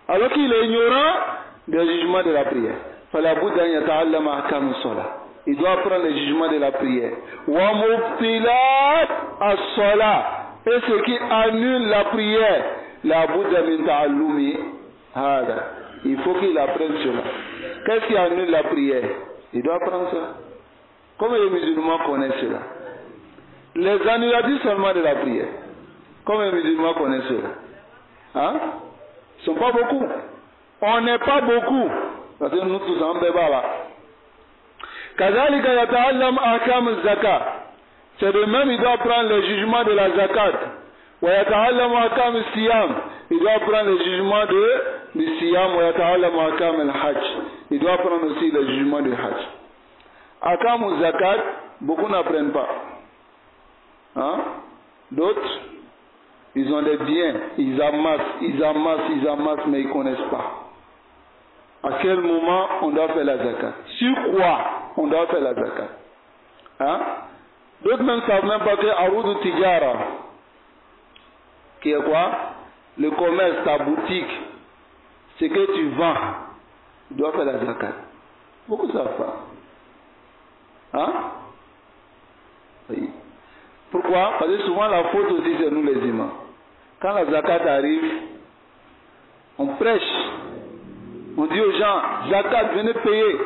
Alors qu'il est ignorant des jugements de la prière. Il doit apprendre les jugements de la prière. Et ce qui annule la prière, il faut qu'il apprenne cela. Qu'est-ce qui annule la prière? Il doit apprendre ça. Comment les musulmans connaissent cela? Les annulateurs seulement de la prière. Comment les musulmans connaissent cela? Ils ne sont pas beaucoup. On n'est pas beaucoup. Parce que nous tous en béba là. Kazalika yata'allam ahkam az-zakat. C'est de même, il doit prendre le jugement de la zakat. Wa yata'allam ahkam as-siyam. Il doit prendre le jugement du siyam. Wa yata'allam ahkam al-hajj. Il doit prendre aussi le jugement du hajj. Ahkam az-zakat, beaucoup n'apprennent pas. D'autres, ils ont des biens, ils amassent, mais ils ne connaissent pas. À quel moment on doit faire la zakat? Sur quoi on doit faire la zakat? D'autres même ne savent même pas que Aroudou Tijara, qui est quoi? Le commerce, ta boutique, ce que tu vends, tu dois faire la zakat. Beaucoup ne savent pas. Oui. Pourquoi? Parce que souvent la faute aussi c'est nous les imams. Quand la zakat arrive, on prêche. On dit aux gens, zakat, venez payer.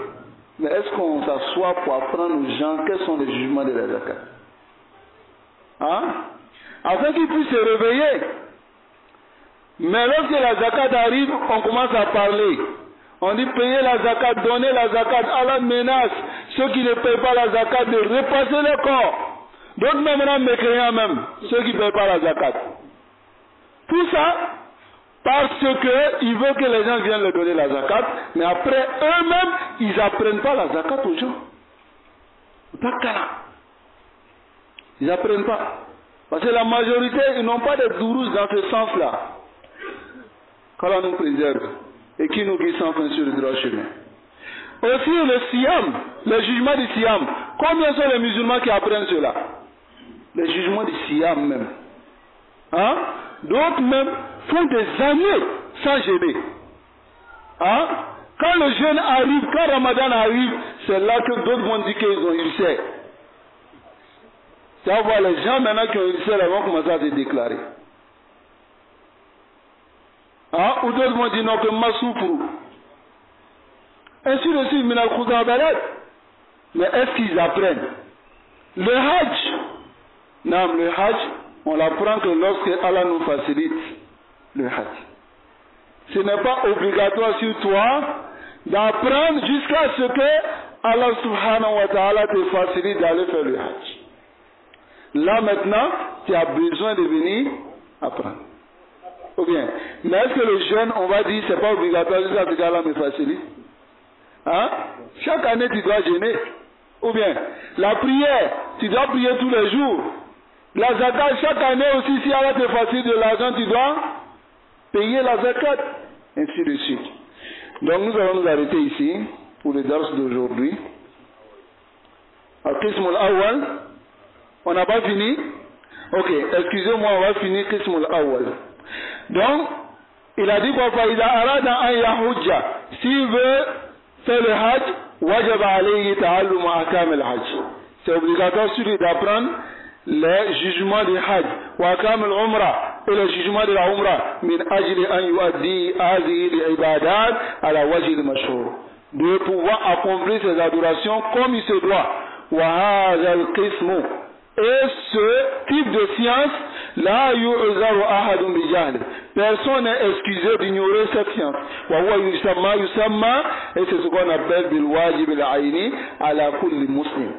Mais est-ce qu'on s'assoit pour apprendre aux gens quels sont les jugements de la zakat? Afin qu'ils puissent se réveiller. Mais lorsque la zakat arrive, on commence à parler. On dit payer la zakat, donner la zakat. Allah menace ceux qui ne payent pas la zakat de repasser le corps. D'autres maintenant mécréants même, ceux qui ne payent pas la zakat. Tout ça parce qu'ils veulent que les gens viennent leur donner la zakat, mais après eux-mêmes, ils n'apprennent pas la zakat aux gens. Ils n'apprennent pas. Parce que la majorité, ils n'ont pas de dourous dans ce sens-là. Qu'Allah nous préserve et qui nous guide sans fin sur le droit chemin. Aussi le siyam, le jugement du siyam. Combien sont les musulmans qui apprennent cela? Les jugements du Siam même. Hein? D'autres même font des années sans jeûner. Hein? Quand le jeûne arrive, quand Ramadan arrive, c'est là que d'autres vont dire qu'ils ont ulcère. Ça va voir les gens maintenant qui ont ulcère, ils vont commencer à se déclarer. Hein? Ou d'autres vont dire non, que ma souffre. Ainsi de suite, mais est-ce qu'ils apprennent? Le Hajj, non, le Hajj, on l'apprend que lorsque Allah nous facilite le Hajj. Ce n'est pas obligatoire sur toi d'apprendre jusqu'à ce que Allah subhanahu wa ta'ala te facilite d'aller faire le Hajj. Là maintenant, tu as besoin de venir apprendre. Ou bien, mais est-ce que le jeûne, on va dire, c'est pas obligatoire jusqu'à ce qu'Allah me facilite? Hein? Chaque année, tu dois jeûner. Ou bien, la prière, tu dois prier tous les jours. La zakat, chaque année aussi, si Allah te facilite de l'argent, tu dois payer la zakat. Ainsi de suite. Donc nous allons nous arrêter ici pour le dars d'aujourd'hui. Al-Qism al-Awwal, on n'a pas fini? Ok, excusez-moi, on va finir Qism al-Awwal. Donc, il a dit quoi? Fa'ida arada an yahujja. S'il veut faire le Hajj, wajaba alayhi ta'allum ahkam al-Hajj. C'est obligatoire sur lui d'apprendre les jugements du Hajj, wa ahkam al-Umrah, et le jugement de la Umrah, min ajli an yuaddi hadhihi al-ibadat ala wajhi al-mashhur. De pouvoir accomplir ses adorations comme il se doit. Wa hadha al-qismu. Et ce type de science, la yu'zaru ahadun bi jahl. Personne n'est excusé d'ignorer cette science. Wa huwa yusamma, et c'est ce qu'on appelle bil wajib al-aini ala kulli muslim.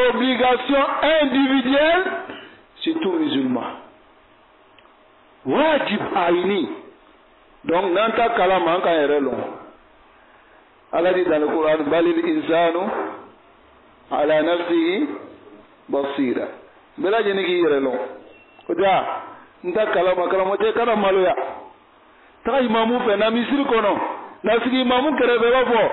Obligation individuelle sur tout musulman. Wajib aini. Donc nanta kalama kan yere long. Allah dit dans le Coran, balil insanu ala nafsihi basira. Bela jeni ki yere long. Oja nta kalama te kana maloya. Ta imamu fe na misiri kono. Na sigi imamu kerebe bafo.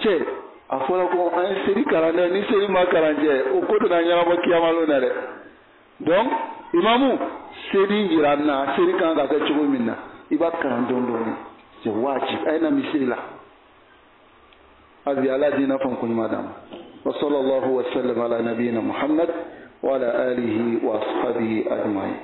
Che afola ko an seri karande ni seri ma karanje o ko na nyama ba kiyamalo na re. Donc imamu seri jirana seri kan ga ka chugo minna iba karandon ni c'est wajib aina misiri la. Hadi ala dina fam kun madam. Wa sallallahu wa sallam ala nabiyyina Muhammad wa ala alihi wa ashabihi ajma'in.